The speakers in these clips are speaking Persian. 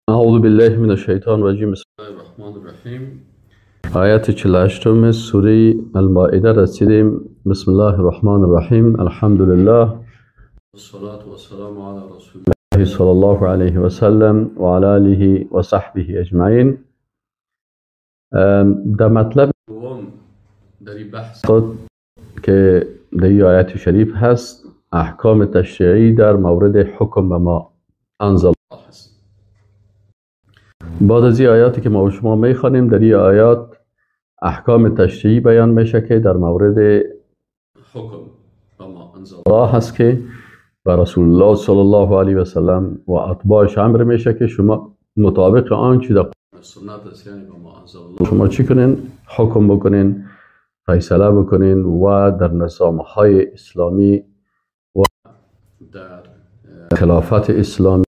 اعوذ بالله من الشیطان الرجیم. بسم الله الرحمن الرحیم. آیت 48 سوره المائده رسیدیم. بسم الله الرحمن الرحیم. الحمد لله والصلاة والسلام علی رسول الله صلی الله علیه و سلم و علی آله و صحبه اجمعین. در مطلب دوم در این بحث خود که در این آیت شریف هست احکام تشریعی در مورد حکم به ما انزل الله هست. بعد از این آیاتی که ما و شما میخوانیم در این آیات احکام تشریعی بیان میشه که در مورد حکم به ما انزل الله هست که به رسول الله صلی الله علیه و سلم و اتباعش امر میشه که شما مطابق آنچه در سنت است، یعنی به ما انزل الله، شما چی کنین؟ حکم بکنین، فیصله بکنین و در نظام های اسلامی و در خلافت اسلامی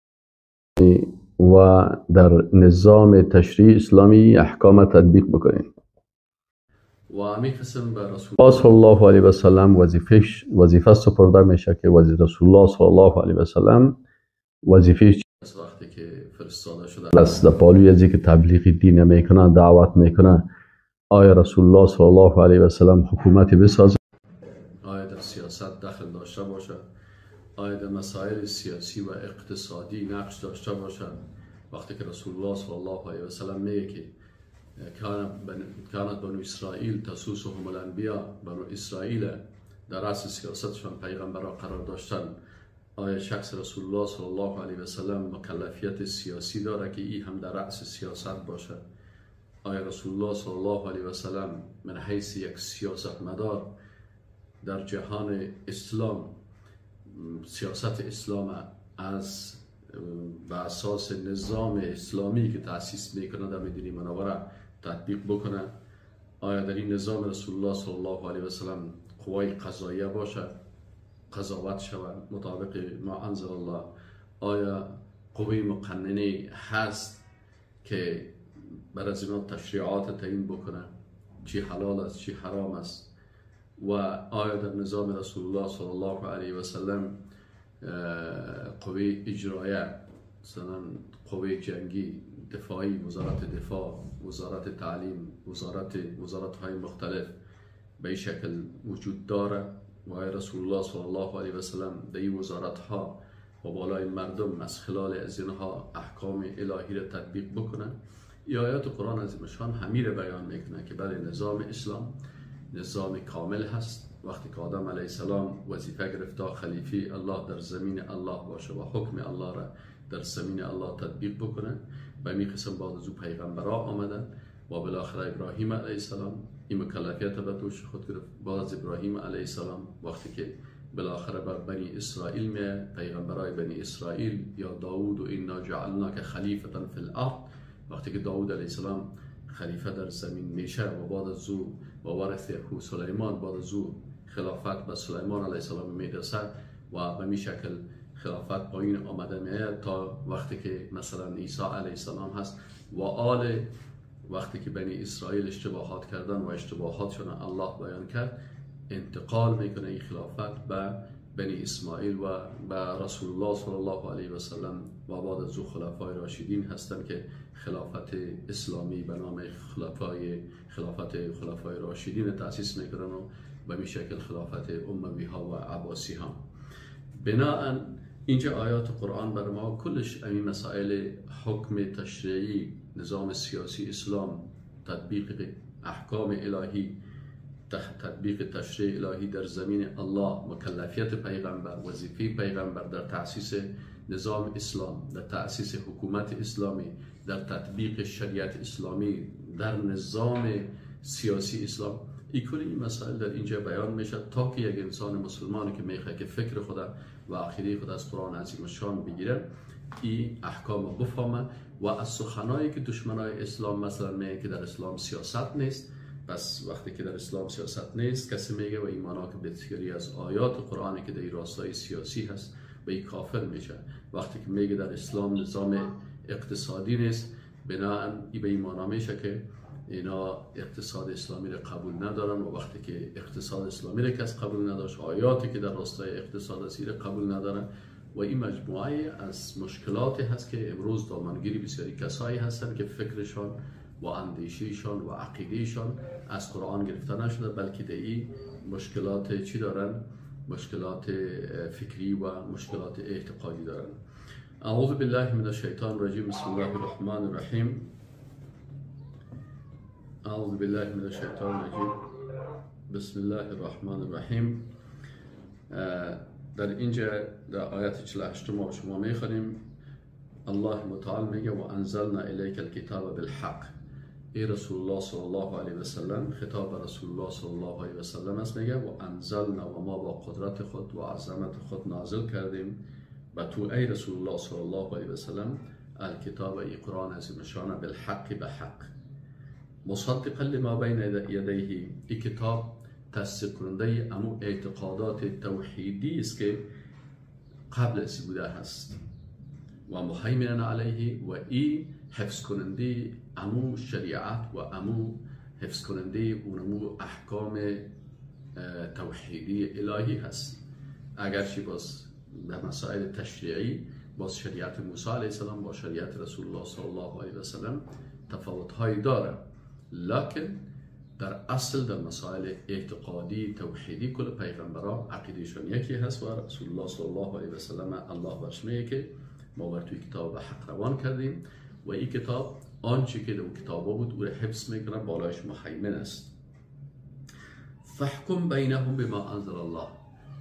و در نظام تشریع اسلامی احکام تطبیق بکنین. و همین قسم به رسول الله صلی الله علیه و سلم وظیفه سپرده میشه که رسول الله صلی الله علیه و سلم وظیفه وقتی که فرستاده شده است در پالوی ازی که تبلیغ دین میکنه، دعوت میکنه، آیا رسول الله صلی الله علیه و سلم حکومتی بسازه؟ آیا در سیاست دخل داشته باشه؟ آیا در مسائل سیاسی و اقتصادی نقش داشته باشند؟ وقتی که رسول الله صلی الله علیه و سلم میگه که کانت بنو اسرائیل تسوسهم الانبیاء، بنو اسرائیل در رأس سیاستشان پیغمبران قرار داشتن، آیا شخص رسول الله صلی الله علیه و سلم مکلفیت سیاسی داره که این هم در رأس سیاست باشه؟ آیا رسول الله صلی الله علیه و سلم من حیث یک سیاستمدار در جهان اسلام سیاست اسلام از به اساس نظام اسلامی که تأسیس میکنه در مدینه منوره تطبیق بکنه؟ آیا در این نظام رسول الله صلی الله علیه و سلم قوای قضاییه باشه، قضاوت شود مطابق ما انزل الله؟ آیا قوی مقننه هست که بر از اینا تشریعات تعیین بکنه چی حلال است چی حرام است؟ و آیا در نظام رسول الله صلی الله علیه و سلم قوی اجرایه، مثلا قوی جنگی، دفاعی، وزارت دفاع، وزارت تعلیم، وزارت های مختلف به این شکل وجود داره؟ و آیا رسول الله صلی الله علیه و سلم در این وزارت ها و بالای مردم از خلال از اینها احکام الهی را تطبیق بکنن؟ ای آیات قرآن عظیمشان همین را بیان میکنه که برای نظام اسلام نظام کامل هست. وقتی که آدم علیه السلام وظیفه گرفته خلیفه الله در زمین الله باشه و حکم الله را در زمین الله تطبیق بکنه، به این قسم بعد از او پیغمبرها آمدن و بالاخره ابراهیم علیه السلام این مکلفیت به دوش خود گرفت. بعد از ابراهیم علیه السلام وقتی که بالاخره بر بنی اسرائیل می پیغمبرای بنی اسرائیل یا داوود و انا جعلناک خلیفة فی الارض، وقتی که داوود علیه السلام خلیفه در زمین میشه و بعد از او و ورثه سلیمان، بعد از او خلافت به سلیمان علیه السلام میرسه و به می شکل خلافت پایین آمده میاد تا وقتی که مثلا عیسی علیه السلام هست و آل وقتی که بنی اسرائیل اشتباهات کردن و اشتباهاتشون الله بیان کرد، انتقال میکنه این خلافت به بنی اسماعیل و به رسول الله صلی الله علیه و سلم و بعد از او خلفای راشدین هستند که خلافت اسلامی به نام خلافت خلفای راشدین تأسیس میکنن و به می شکل خلافت اموی ها و عباسی ها. بناهن اینجا آیات قرآن بر ما کلش این مسائل حکم تشریعی، نظام سیاسی اسلام، تطبیق احکام الهی، تطبیق تشریع الهی در زمین الله، مکلفیت پیغمبر، وظیفه پیغمبر در تأسیس نظام اسلام، در تأسیس حکومت اسلامی، در تطبیق شریعت اسلامی، در نظام سیاسی اسلام، این کلی این مسائل در اینجا بیان میشه تا که یک انسان مسلمانی که میخواد که فکر خود و عقیده خود از قرآن عظیم شان بگیره، این احکام بفهمه و از سخنایی که دشمنای اسلام مثلا میگه که در اسلام سیاست نیست، پس وقتی که در اسلام سیاست نیست کسی میگه و ایمانا که بسیاری از آیات قرآنی که در این راستای سیاسی هست به این کافر میشه. وقتی که میگه در اسلام نظام اقتصادی نیست، بناهن ای به ایمانا میشه که اینا اقتصاد اسلامی را قبول ندارن و وقتی که اقتصاد اسلامی را کس قبول نداشت، آیاتی که در راستای اقتصاد اسیر قبول ندارن و این مجموعه از مشکلاتی هست که امروز دامنگیری بسیاری کسایی هستند که فکرشان و اندیشیشان و عقیدهشان از قرآن گرفته نشده، بلکه دی مشکلات چی دارن؟ مشکلات فکری و مشکلات اعتقادی دارن. اعوذ بالله من الشیطان الرجیم. بسم الله الرحمن الرحیم. اعوذ بالله من الشیطان الرجیم. بسم الله الرحمن الرحیم. در اینجا در آیت 48 ما شما میخونیم الله متعال میگه و انزلنا الیک الکتاب بالحق. ای رسول الله صلی الله علیه و سلم، خطاب رسول الله صلی الله علیه و سلم است، میگه و انزلنا و ما با قدرت خود و عظمت خود نازل کردیم و تو ای رسول الله صلی الله علیه و سلم الکتاب ای قرآن عظیم شان بالحق به حق مصدقا لما بین یدیه. این کتاب تصدیق کننده امو اعتقادات توحیدی است که قبل از بوده هست و مهیمنا علیه و ای حفظ کننده امو شریعت و امو حفظ کننده اونمو احکام توحیدی الهی هست. اگرچه باز به مسائل تشریعی باز شریعت موسی علیه السلام با شریعت رسول الله صلی الله علیه و سلم تفاوت هایی داره، لکن در اصل در مسائل اعتقادی توحیدی کل پیغمبران عقیدهشون یکی هست و رسول الله صلی الله علیه و سلم الله برش میگه که ما بر توی کتاب حق روان کردیم و این کتاب آنچه که در کتابا بود او را حفظ میکنه، بالایش مهیمن است. فحکم بینهم بما انزل الله.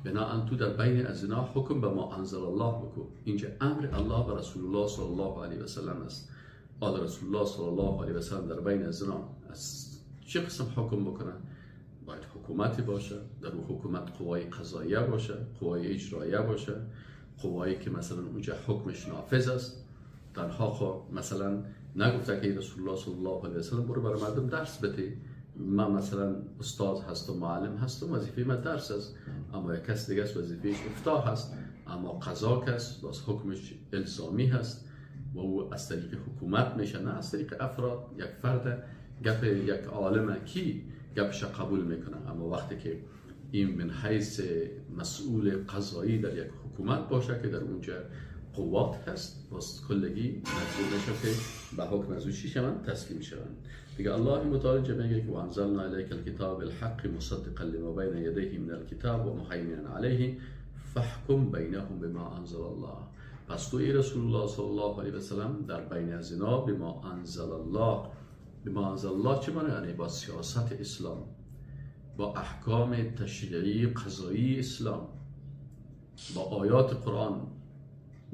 بناهن تو در بین از اینا حکم به ما انزل الله بکن. اینجا امر الله و رسول الله صلی الله علیه و سلم است. آل رسول الله صلی الله علیه و سلم در بین از اینا از چه قسم حکم بکنه؟ باید حکومتی باشه، در اون حکومت قوای قضاییه باشه، قوای اجراییه باشه، قوایی که مثلا اونجا حکمش نافذ است. تنها خب مثلا نگفته که رسول الله صلی الله علیه و سلم برو برای مردم درس بده. من مثلا استاد هستم، معلم هستم، وظیفه من درس است، اما یک کس دیگه وظیفهش افتاء هست، اما قضا کس باز حکمش الزامی هست و او از طریق حکومت میشه، نه از طریق افراد. یک فرد گپ یک عالمه کی گپش قبول میکنه، اما وقتی که این من حیث مسئول قضایی در یک حکومت باشه که در اونجا قوات هست، باز کلگی مجبور میشه که به حکم از او چی شوند؟ تسلیم شوند. دیگه الله متعال میگه که وانزلنا الیک الکتاب الحق مصدقا لما بین یدیه من الکتاب و مهیمنا علیه فحکم بینهم بما انزل الله. پس تو ای رسول الله صلی الله علیه و سلم در بین از اینا بما انزل الله. بما انزل الله چه معنی؟ یعنی با سیاست اسلام، با احکام تشریعی قضایی اسلام، با آیات قرآن،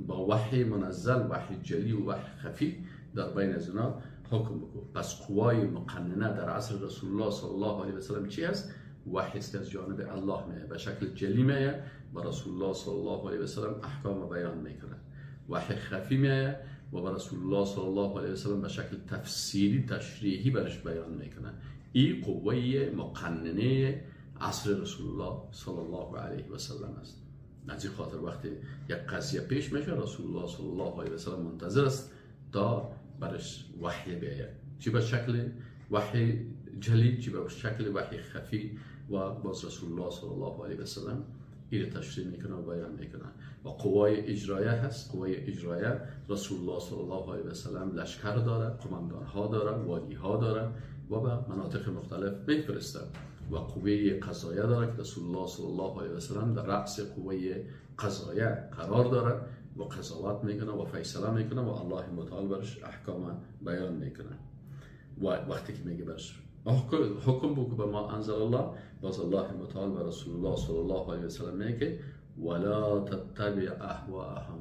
با وحی منزل، وحی جلی و وحی خفی در بین از اینا حکم بکن. پس قوای مقننه در عصر رسول الله صلی الله علیه و سلم چی است؟ وحی است که از جانب الله میاد به شکل جلی میاد و رسول الله صلی الله علیه و سلم احکام بیان میکنه. وحی خفی میاد و به رسول الله صلی الله علیه و سلم به شکل تفسیری تشریحی برش بیان میکنه. این قوه مقننه عصر رسول الله صلی الله علیه و سلم است. از این خاطر وقتی یک قضیه پیش میشه رسول الله صلی الله علیه و سلم منتظر است تا برش وحی بیاید، چی به شکل وحی جلی، چی به شکل وحی خفی، و باز رسول الله صلی الله علیه و سلم این تشریح میکنه و بیان میکنه. و قوای اجرایه هست. قوای اجرایه رسول الله صلی الله علیه و سلم لشکر داره، قماندان ها داره، وادی ها داره و به مناطق مختلف میفرسته. و قوه قضاییه داره که رسول الله صلی الله علیه و سلم در رأس قوه قضاییه قرار داره و قضاوت میکنه و فیصله میکنه و الله متعال برش احکام بیان میکنه. و وقتی که میگه برش حکم بکن به ما انزل الله، باز الله متعال و رسول الله صلی الله علیه و سلم میگه ولا تتبع اهواءهم،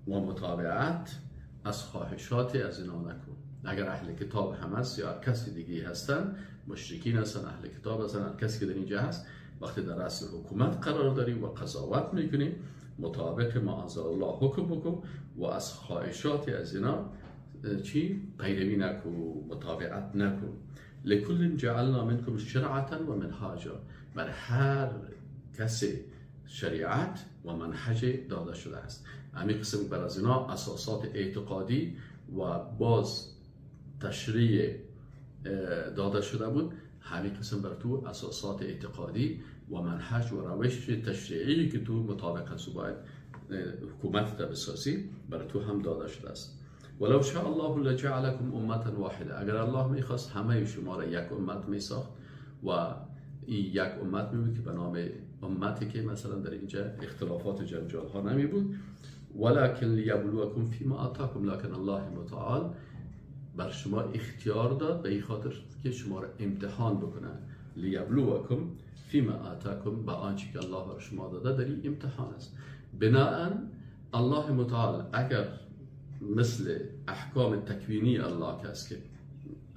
و متابعت از خواهشات از اینا نکن. اگر اهل کتاب هم هست یا کسی دیگه هستن، مشرکین هستن، اهل کتاب هستن، کسی که در اینجا هست، وقتی در اصل حکومت قرار داری و قضاوت میکنی، مطابق ما انزل الله حکم بکن و از خواهشات از اینا چی؟ پیروی نکن، مطابقت نکن. لکل جعلنا منکم شرعة و منهاجا. بر هر کسی شریعت و منهج داده شده است. همین قسم بر از اینا اساسات اعتقادی و باز تشریع داده شده بود. همین قسم بر تو اساسات اعتقادی و منهج و روش تشریعی که تو مطابق است باید حکومت تا بسازی برای تو هم داده شده است. ولو شاء الله لجعلکم امه واحده، اگر الله میخواست همه شما را یک امت میساخت و یک امت میبود که به نام امتی که مثلا در اینجا اختلافات و جنجال ها نمی بود. ولکن لیبلوکم فیما آتاکم، لکن الله متعال بر شما اختیار داد به این خاطر که شما را امتحان بکنه. لیبلوکم فیما آتاکم، به آنچه که الله بر شما داده در این امتحان است. بناء الله متعال اگر مثل احکام تکوینی الله که است که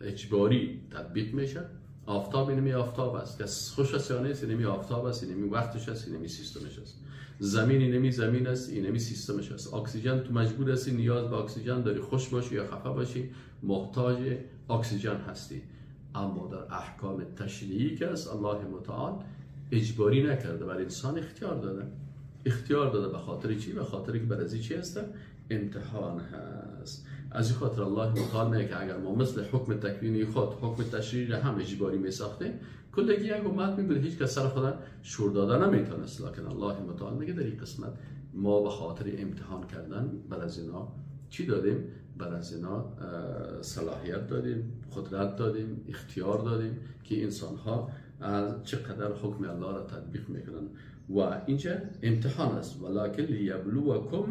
اجباری تطبیق میشه، آفتاب اینمی آفتاب است که خوش است یا نیست، اینمی آفتاب است، اینمی وقتش است، اینمی سیستمش است. زمین اینمی زمین است، اینمی سیستمش است. اکسیژن تو مجبور هستی نیاز به اکسیژن داری، خوش باشی یا خفه باشی محتاج اکسیژن هستی. اما در احکام تشریعی که است الله متعال اجباری نکرده، بر انسان اختیار داده. اختیار داده به خاطر چی؟ به خاطر که بر از چی هست؟ امتحان هست. از این خاطر الله متعال میگه که اگر ما مثل حکم تکوینی خود حکم تشریعی را هم اجباری میساختیم، کلگی یک امت میبود، هیچ کس سر خود شور داده نمیتونست. لکن الله متعال میگه در این قسمت ما به خاطر امتحان کردن بر از اینا چی دادیم؟ بر از اینا صلاحیت دادیم، قدرت دادیم، اختیار دادیم که انسان ها از چقدر حکم الله را تطبیق میکنن. و اینجا امتحان است. ولکن لیبلوکم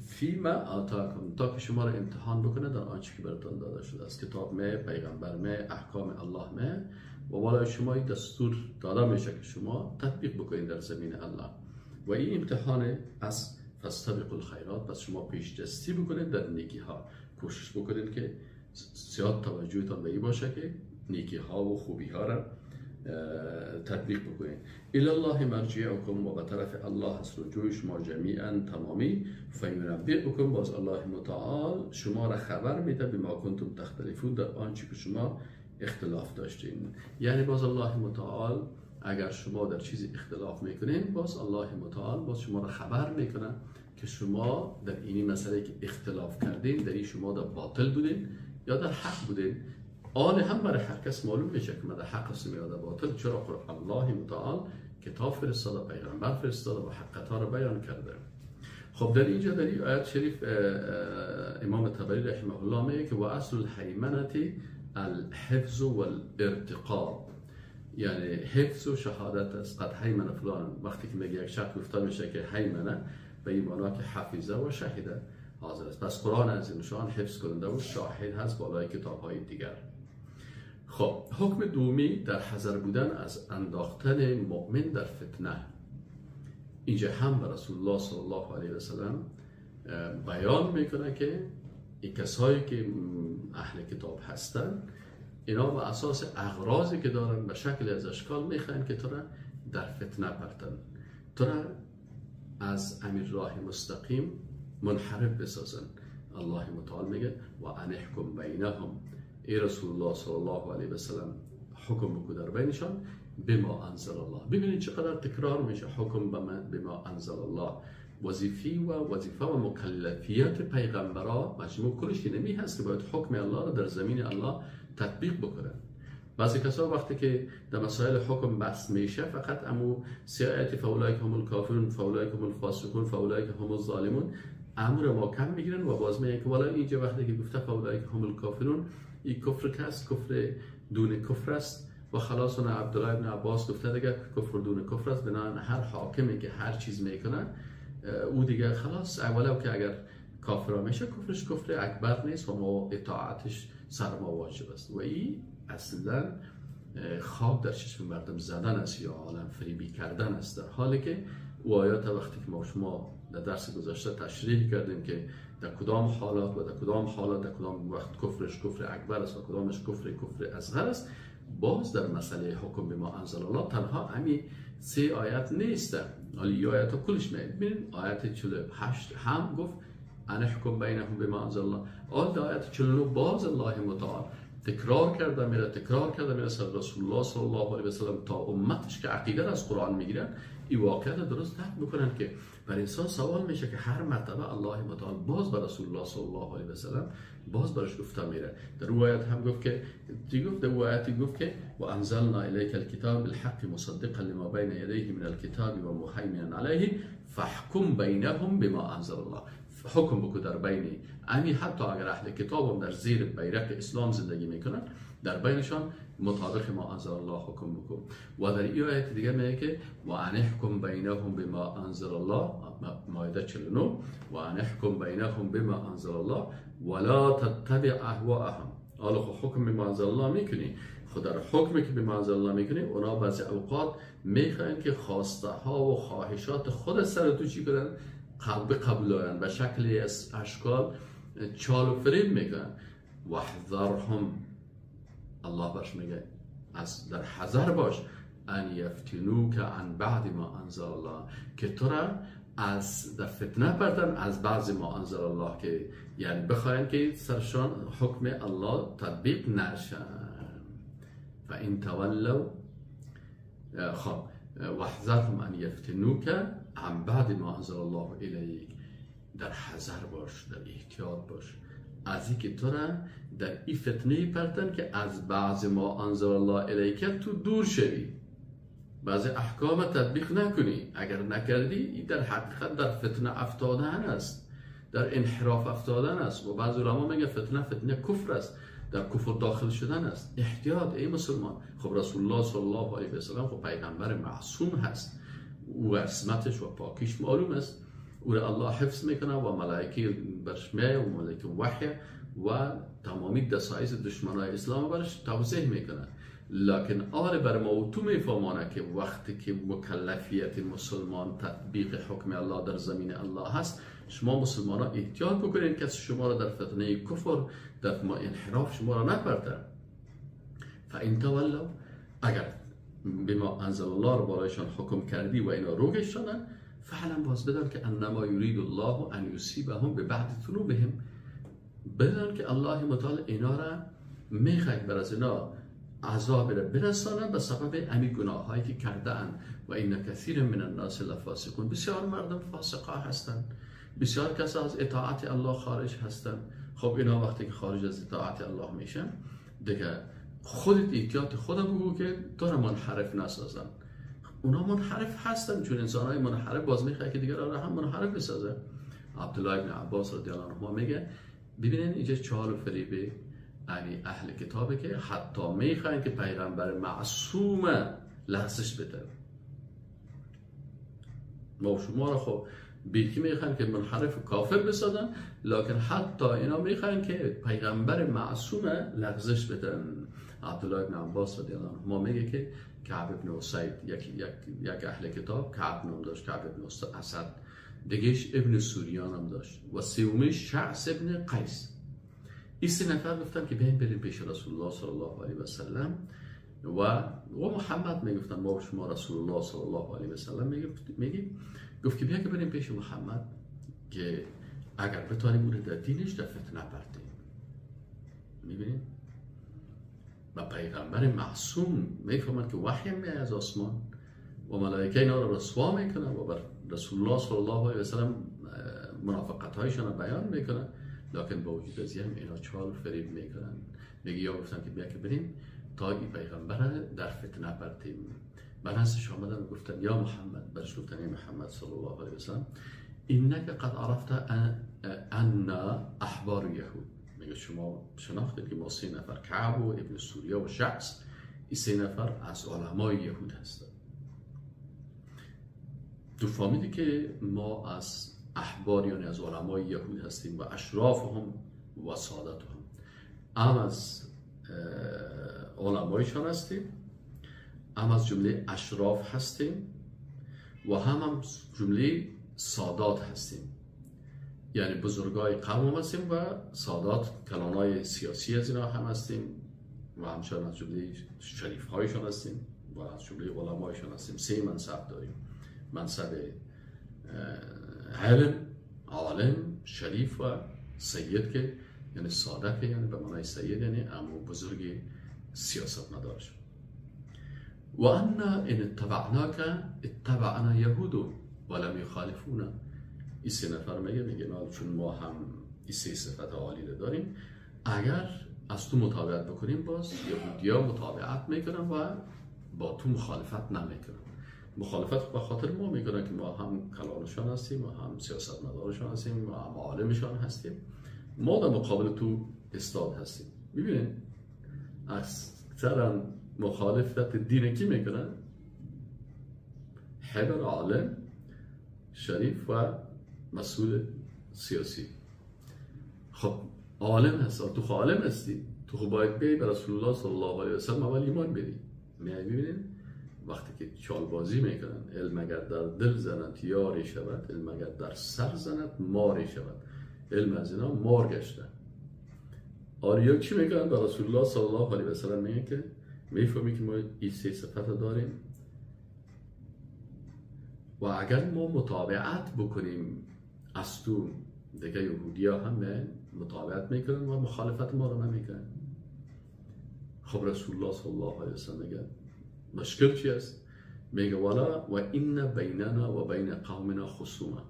فیما آتاکم، تا که شما را امتحان بکنه در آنچه که براتون داده شده است، کتاب می، پیغمبر می، احکام الله می، و والا شما این دستور داده میشه که شما تطبیق بکنید در زمین الله. و این امتحان است. فاستبقوا الخیرات، پس شما پیش دستی بکنید در نیکی ها، کوشش بکنید که زیاد توجهتان به این باشه که نیکی ها و خوبی ها را تطبیق بکنید. الی الله مرجعکم، و به طرف الله هست رجوع شما جمیعا تمامی. فینبئکم، باز الله متعال شما را خبر میده بما کنتم تختلفون، در آنچه که شما اختلاف داشتین. یعنی باز الله متعال اگر شما در چیزی اختلاف میکنین، باز الله متعال باز شما را خبر میکنه که شما در این مسئله که اختلاف کردین در این شما در باطل بودین یا در حق بودین. آن هم برای هر کس معلوم میشه که من در حق هستم یا در باطل، چرا الله متعال کتاب فرستاده، پیغمبر فرستاده و حقیقت‌ها را بیان کرده. خب در اینجا در این آیت شریف امام طبری رحمه الله میگه که و اصل الحیمنه الحفظ والارتقاب، یعنی حفظ و شهادت است. قد حیمن فلان، وقتی که میگه یک شخص گفته میشه که حیمنه، به این معنی که حفظه و شهیده حاضر است. پس قرآن عظیم شان حفظ کننده و شاهد هست بالای کتاب های دیگر. خب حکم دومی در حذر بودن از انداختن مؤمن در فتنه. اینجا هم به رسول الله صلی الله علیه و سلم بیان میکنه که این کسایی که اهل کتاب هستن، اینا به اساس اغراضی که دارن به شکل از اشکال میخواین که تو را در فتنه پرتن، تو را از امیر راه مستقیم منحرف بسازن. الله متعال میگه و ان احکم بینهم، ای رسول الله صلی الله علیه و سلم حکم بکو در بینشان بما انزل الله. ببینید چقدر تکرار میشه حکم بما انزل الله. وظیفه و مکلفیت پیغمبرا مجموع کلش اینمی هست که باید حکم الله را در زمین الله تطبیق بکنن. بعضی کسا وقتی که در مسائل حکم بحث میشه فقط امو سیایت فاولایک هم الکافرون، فاولایک هم الفاسقون، فاولایک هم الظالمون امر ما کم میگیرن و باز میگن که والا اینجا وقتی که گفته فاولایک هم الکافرون، این کفر که است کفر دون کفر است و خلاص. اون عبدالله ابن عباس گفته دیگه کفر دون کفر است، بنابراین هر حاکمی که هر چیز میکنه او دیگه خلاص اولا که اگر کافر میشه کفرش کفر اکبر نیست و ما اطاعتش سر ما واجب است. و این اصلا خواب در چشم مردم زدن است یا عالم فریبی کردن است، در حالی که او آیات وقتی که ما شما در درس گذشته تشریح کردیم که در کدام حالات و در کدام حالات در کدام وقت کفرش کفر اکبر است و کدامش کفر اصغر است. باز در مسئله حکم به ما انزل الله تنها همین 3 آیت نیست، ولی آیات کلش میبینید. آیت 48 هم گفت ان احکم بینهم بما انزل الله. آیت 49 باز الله متعال تکرار کرده میره سر رسول الله صلی الله علیه و سلم تا امتش که عقیده از قرآن میگیرن این واقعیت درست درک بکنن که بر انسان سوال میشه که هر مرتبه الله متعال باز بر رسول الله صلی الله علیه و سلم باز برش گفته میره. در روایت هم گفت که گفت که و انزلنا الیک الکتاب بالحق مصدقا لما بین یدیه من الکتاب و مهیمنا علیه فاحکم بینهم بما انزل الله. حکم بکن در بین حتی اگر اهل کتاب هم در زیر بیرق اسلام زندگی میکنن در بینشان مطابق ما انزل الله حکم بکن. و در این آیت دیگه میگه که و ان احکم بینهم بما انزل الله، مائده 49 و ان احکم بینهم بما انزل الله ولا تتبع اهواءهم. حالا حکم بما انزل الله میکنی، خود در حکمی که بما انزل الله میکنی اونا بعضی اوقات میخوان که خواسته ها و خواهشات خود سر تو چی کنن قبولن به شکلی اشکال چال و فریب میکنن. وحذرهم، الله برش میگه از در حذر باش ان یفتنوک عن بعد ما انزل الله، که تو را از در فتنه بردن از بعض ما انزل الله، که یعنی بخواین که سرشان حکم الله تطبیق نشن. فان تولوا خب وحذرهم ان یفتنوک عن بعد ما انزل الله الیک، در حذر باش، در احتیاط باش از اینکه تو را در این فتنه پرتن که از بعض ما انزل الله الیک تو دور شوی، بعض احکام تطبیق نکنی. اگر نکردی در حقیقت در فتنه افتادن است، در انحراف افتادن است. و بعض علما میگه فتنه کفر است، در کفر داخل شدن است. احتیاط ای مسلمان. خب رسول الله صلی الله علیه و سلم خب پیغمبر معصوم هست، او عصمتش و پاکیش معلوم است، او را الله حفظ میکنه و ملائکه برش میه و ملائکه وحی و تمامی دسایس دشمنای اسلام برش توضیح میکنه. لکن آره بر ما و تو میفهمانه که وقتی که مکلفیت مسلمان تطبیق حکم الله در زمین الله هست، شما مسلمان ها احتیاط بکنید که شما را در فتنه کفر در انحراف شما را نپرتن. فان تولوا، اگر بما انزل الله رو برایشان حکم کردی و اینا روگش شدن، فعلا باز بدن که انما یرید الله ان یصیبهم ببعض ذنوبهم، بدن که الله متعال اینا را میخواهد بر از اینا عذاب را برسانند به سبب امی گناه هایی که کرده اند. و این کثیر من الناس لفاسقون، بسیار مردم فاسقا هستند، بسیار کسا از اطاعت الله خارج هستند. خب اینا وقتی که خارج از اطاعت الله میشن دیگه خودت احتیاط خود بگو که تو را منحرف نسازن. اونا منحرف هستن، چون انسان های منحرف باز میخواه که دیگر را هم منحرف بسازه. عبدالله ابن عباس رضی الله عنهما میگه ببینین اینجا چال و فریبه یعنی اهل کتابه که حتی میخواین که پیغمبر معصوم لحظش بده. ما شما را خب بیکی میخواین که منحرف و کافر بسازن، لکن حتی اینا میخواین که پیغمبر معصوم لغزش بدن. عبدالله ابن عباس رضی الله عنهما میگه که کعب ابن اسید یک اهل کتاب کعب نام داشت، کعب ابن اسد، دیگهش ابن سوریان هم داشت و سومیش شعث ابن قیس. این سه نفر گفتن که بیاین بریم پیش رسول الله صلی الله علیه و سلم و محمد میگفتن ما شما رسول الله صلی الله علیه و سلم میگیم، گفت که بیا که بریم پیش محمد که اگر بتانیم او در دینش در فتنه پرتیم. میبینیم و پیغمبر معصوم میفهمند که وحی میاد از آسمان و ملائکه اینا رو رسوا میکنن و بر رسول الله صلی الله علیه و سلم منافقت هایشان رو بیان میکنن، لکن با وجود از هم اینا چال فریب میکنن. میگه یا گفتن که بیا که بریم تا این پیغمبر در فتنه پرتیم. بناسش آمدن و گفتن یا محمد، برش گفتن ای محمد صلی الله علیه و سلم اینک قد عرفت ان احبار یهود، میگه شما شناختید که ما سه نفر کعب و ابن سوریه و شعث، این سه نفر از علمای یهود هستند. تو فهمیدی که ما از احبار یعنی از علمای یهود هستیم و اشرافهم و سادتهم، هم از علمایشان هستیم، هم از جمله اشراف هستیم و هم جمله سادات هستیم، یعنی بزرگای قوم هستیم و سادات کلانای سیاسی از اینا هم هستیم و همچنان از جمله شریف هایشان هستیم و از جمله علمایشان هستیم. سه منصب داریم: منصب علم، عالم، شریف و سید، که یعنی صادق، یعنی به معنای سید، یعنی عمو بزرگ سیاست مدار شد. و ان اتبعناک اتبعنا یهود ولم یخالفونا. این سه نفر میگه چون ما هم این سه صفت عالی رو داریم، اگر از تو مطابقت بکنیم باز یهودیا مطابقت میکنن و با تو مخالفت نمیکنن. مخالفت به خاطر ما میکنن که ما هم کلانشان هستیم و هم سیاست مدارشان هستیم و هم عالمشان هستیم، ما در مقابل تو استاد هستیم. ببینید اکثرا مخالفت دین کی میکنن؟ حبر عالم شریف و مسئول سیاسی. خب عالم هست، تو عالم هستی، تو خب باید بی به رسول الله صلی الله علیه و سلم اول ایمان بیاری. میبینید وقتی که چالبازی میکنن، علم اگر در دل زند یاری شود، علم اگر در سر زند ماری شود. علم از اینا مار گشته. آریا چی میگن به رسول الله صلی الله علیه و سلم؟ میگن که میفهمی که ما این سه صفت داریم و اگر ما مطابقت بکنیم از تو دیگه یهودی ها هم مطابقت میکنن و مخالفت ما رو نمیکنن. خب رسول الله صلی الله علیه و سلم میگه مشکل چی است؟ میگه والا و این بیننا و بین قومنا خصومه.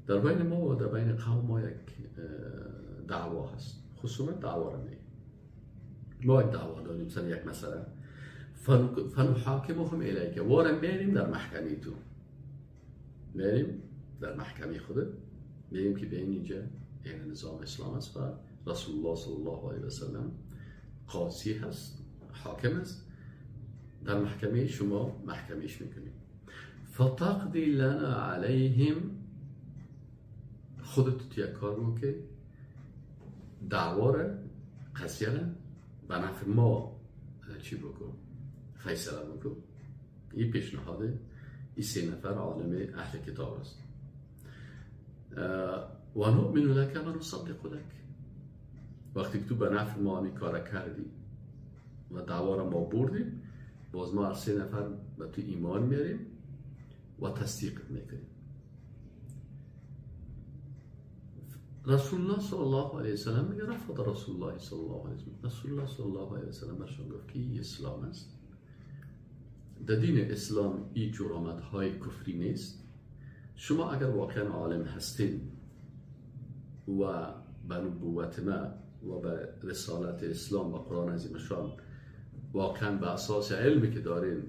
در بین ما و در بین قوم ما یک دعوا هست. خصومت دعوا رو میگه. ما یک دعوا داریم سر یک مسئله، فنحاکمهم الیک، وارم میریم در محکمه تو، میریم در محکمه خودت، میگیم که بین اینجا این نظام اسلام است و رسول الله صلی الله علیه و سلم قاضی هست، حاکم است، در محکمه شما محکمهش میکنیم. فتقضی لنا علیهم، خودت تو یک کار بکن که دعوا را، قضیه را به نفع ما چی بکن؟ فیصله بکن. این پیشنهاد این سه نفر عالم اهل کتاب است. و نؤمن لک و نصدق لک. وقتی که تو به نفع ما این کار کردی و دعوا را ما بردیم، باز ما سه نفر به تو ایمان میاریم و تصدیق میکنیم. رسول الله صلی الله علیه و سلم میگه رفض رسول الله صلی الله علیه و سلم. رسول الله صلی الله علیه و سلم برشان گفت که این اسلام است. در دین اسلام این جرامت های کفری نیست. شما اگر واقعا عالم هستین و به نبوت ما و به رسالت اسلام و قرآن عظیم شان واقعا به اساس علمی که دارین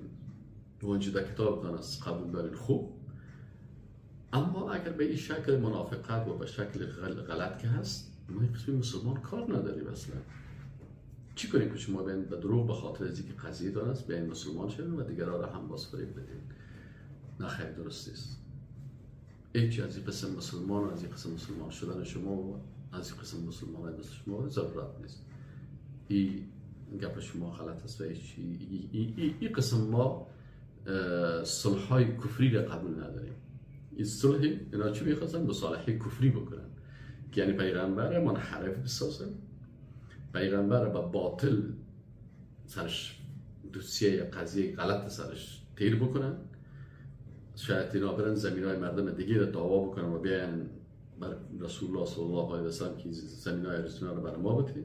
و اونجا در کتابتان است قبول دارین، خوب. اما اگر به این شکل منافقت و به شکل غلط که هست، ما این قسمی مسلمان کار نداریم اصلا. چی کنیم که شما بین به دروغ به خاطر از اینکه قضیه دار است بیاین مسلمان شدین و دیگران را هم باز فریب بدین؟ نه خیر، درست است. هیچ از این قسم مسلمان و از این قسم مسلمان شدن شما و از این قسم مسلمان مثل شما ضرورت نیست. این گپ شما غلط است و این قسم ما صلح های کفری را قبول نداریم. این صلح اینا چی میخواستن؟ مصالحه کفری بکنن که یعنی پیغمبر منحرف بسازن، پیغمبر با باطل سرش دوسیه قضیه غلط سرش تیر بکنن، شاید اینا برن زمین های مردم دیگه رو دعوا بکنن و بیان بر رسول الله صلی الله علیه و سلم که زمین های رسول رو بر ما بتین.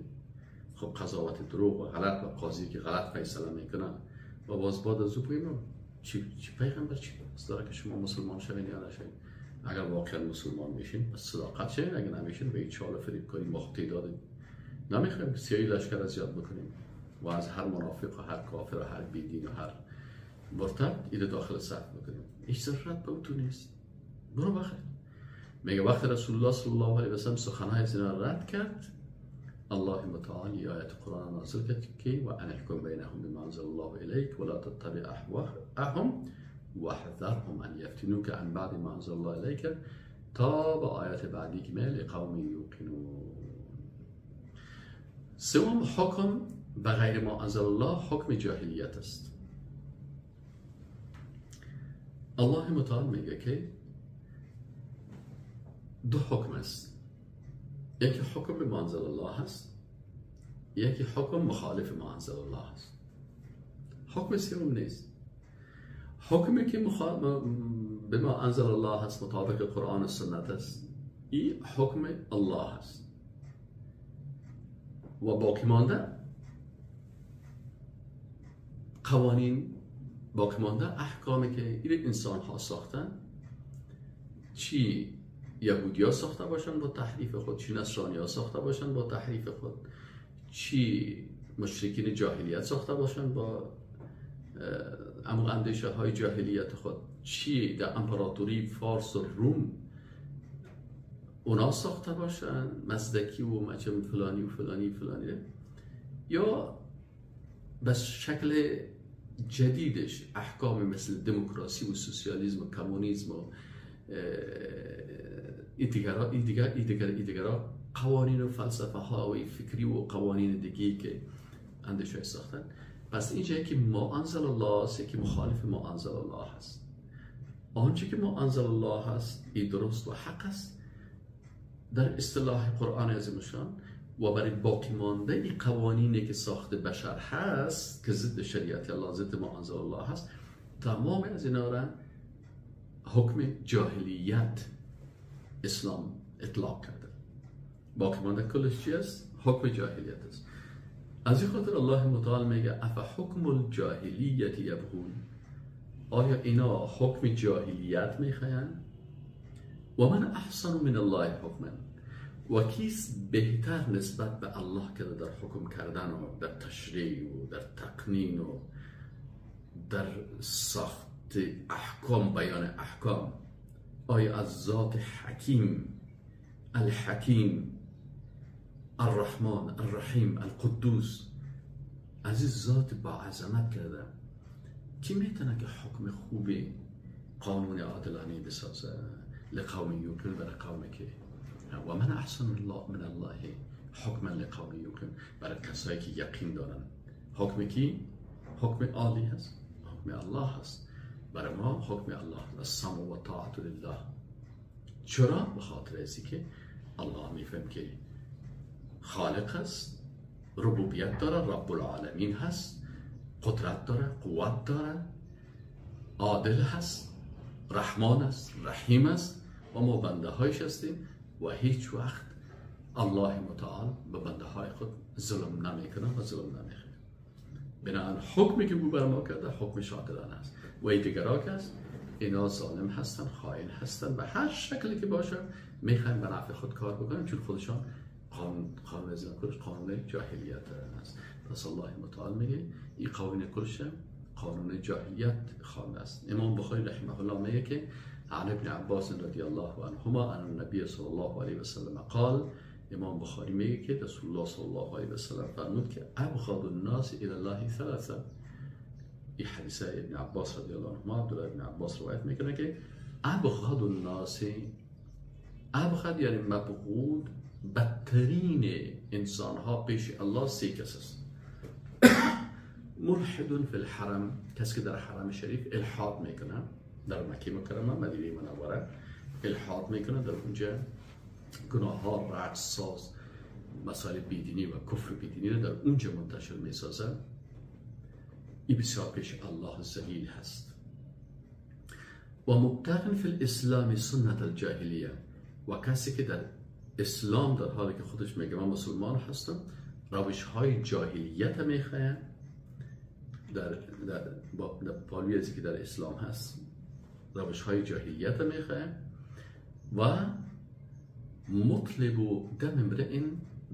خب قضاوت دروغ و غلط و قاضی که غلط فیصله میکنن و باز بعد از او بگیم چی پیغمبر چی است داره که شما مسلمان شوین یا نشوین. اگر واقعا مسلمان میشین صداقت شوین، اگر نمیشین به این چاله فریب کنیم مختی دادیم. نمیخوایم سیاهی لشکر از زیاد بکنیم و از هر منافق و هر کافر و هر بیدین و هر مرتد ایده داخل صف بکنیم. هیچ ضرورت به تو نیست. برو بخیر. میگه وقت رسول الله صلی الله علیه و سلم سخنهای از اینا رد کرد، الله متعالی آیت قرآن نازل کرد که و ان احکم بینهم بما انزل الله الیک ولا تتبع اهواءهم واحذرهم ان یفتنوک عن بعد ما انزل الله الیک تا به آیت بعدی که لقوم یوقنون. سوم حکم به غیر ما انزل الله حکم جاهلیت است. الله متعال میگه که دو حکم است، یکی حکم به ما انزل الله هست، یکی حکم مخالف ما انزل الله هست. حکم سوم نیست. حکمی که به ما انزل الله هست مطابق قرآن و سنت است، این حکم الله هست. و باقی مانده قوانین، باقی مانده احکامی که این انسان ها ساختن، چی یهودی ها ساخته باشن با تحریف خود، چی نصرانی ها ساخته باشن با تحریف خود، چی مشرکین جاهلیت ساخته باشن با اما اندیشه های جاهلیت خود، چی در امپراتوری فارس و روم اونا ساخته باشن، مزدکی و مجم فلانی و فلانی فلانی، یا بس شکل جدیدش احکام مثل دموکراسی و سوسیالیسم و کمونیسم و دیگرها قوانین و فلسفه ها و فکری و قوانین دیگی که اندیشه ساختن. پس اینجا که ما انزل الله است، که مخالف ما انزل الله هست. آنچه که ما انزل الله هست این درست و حق است در اصطلاح قرآن عظیم‌الشان، و برای باقی مانده این قوانینی که ساخت بشر هست که ضد شریعت الله، ضد ما انزل الله هست، تمام از اینا را حکم جاهلیت اسلام اطلاق کرده. باقی مانده کلش چی است؟ حکم جاهلیت است. از این خاطر الله متعال میگه افحکم الجاهلیت یبغون، آیا اینا حکم جاهلیت میخواین؟ و من احسن من الله حکما، و کیست بهتر نسبت به الله که در حکم کردن و در تشریع و در تقنین و در ساخت احکام، بیان احکام. آیا از ذات حکیم، الحکیم، الرحمن، الرحیم، القدوس، از این ذات با عظمت کرده کی میتونه که حکم خوبی، قانون عادلانه بسازه لقوم یوقن، برای قومی که و من احسن الله من الله حکما لقوم یوقن، برای کسایی که یقین دارن. حکم کی؟ حکم عالی هست، حکم الله هست. برای ما حکم الله هست، السمع و طاعت لله. چرا؟ به خاطر ازی که الله میفهم که خالق هست، ربوبیت داره، رب العالمین هست، قدرت داره، قوت داره، عادل هست، رحمان است، رحیم است، و ما بنده هایش هستیم و هیچ وقت الله متعال به بنده های خود ظلم نمیکنه و ظلم نمیخوره. بنابراین حکمی که بر ما کرده حکم عادلانه است. و این دیگرها که است اینا ظالم هستن، خائن هستن، به هر شکلی که باشه میخواین به نفع خود کار بکنن، چون خودشان قانون از قانون جاهلیت است. پس الله متعال میگه این قانون کلش قانون جاهلیت خوانده است. امام بخاری رحمه الله میگه که عن ابن عباس رضی الله عنهما عن النبی صلی الله علیه و سلم قال، امام بخاری میگه که رسول الله صلی الله علیه و سلم فرمود که ابغض الناس الی الله ثلاثه. این حدیث ابن عباس رضی الله عنهما، عبدالله ابن عباس روایت میکنه که ابغض الناس، ابغض یعنی مبغوض، بدترین انسان ها پیش الله سه کس است. ملحد فی الحرم، کسی که در حرم شریف الحاد میکنه، در مکه مکرمه مدینه منوره الحاد میکنه، در اونجا گناه ها، رقص ساز، مسائل بیدینی و کفر بیدینی رو در اونجا منتشر میسازه. این بسیار پیش الله ذلیل هست. و مبتغ فی الاسلام سنت الجاهلیه، و کسی که در اسلام در حالی که خودش میگه من مسلمان هستم روش های جاهلیت میخواین، در پالوی ازی که در اسلام هست روش های جاهلیت میخواین، و مطلب دم امرئ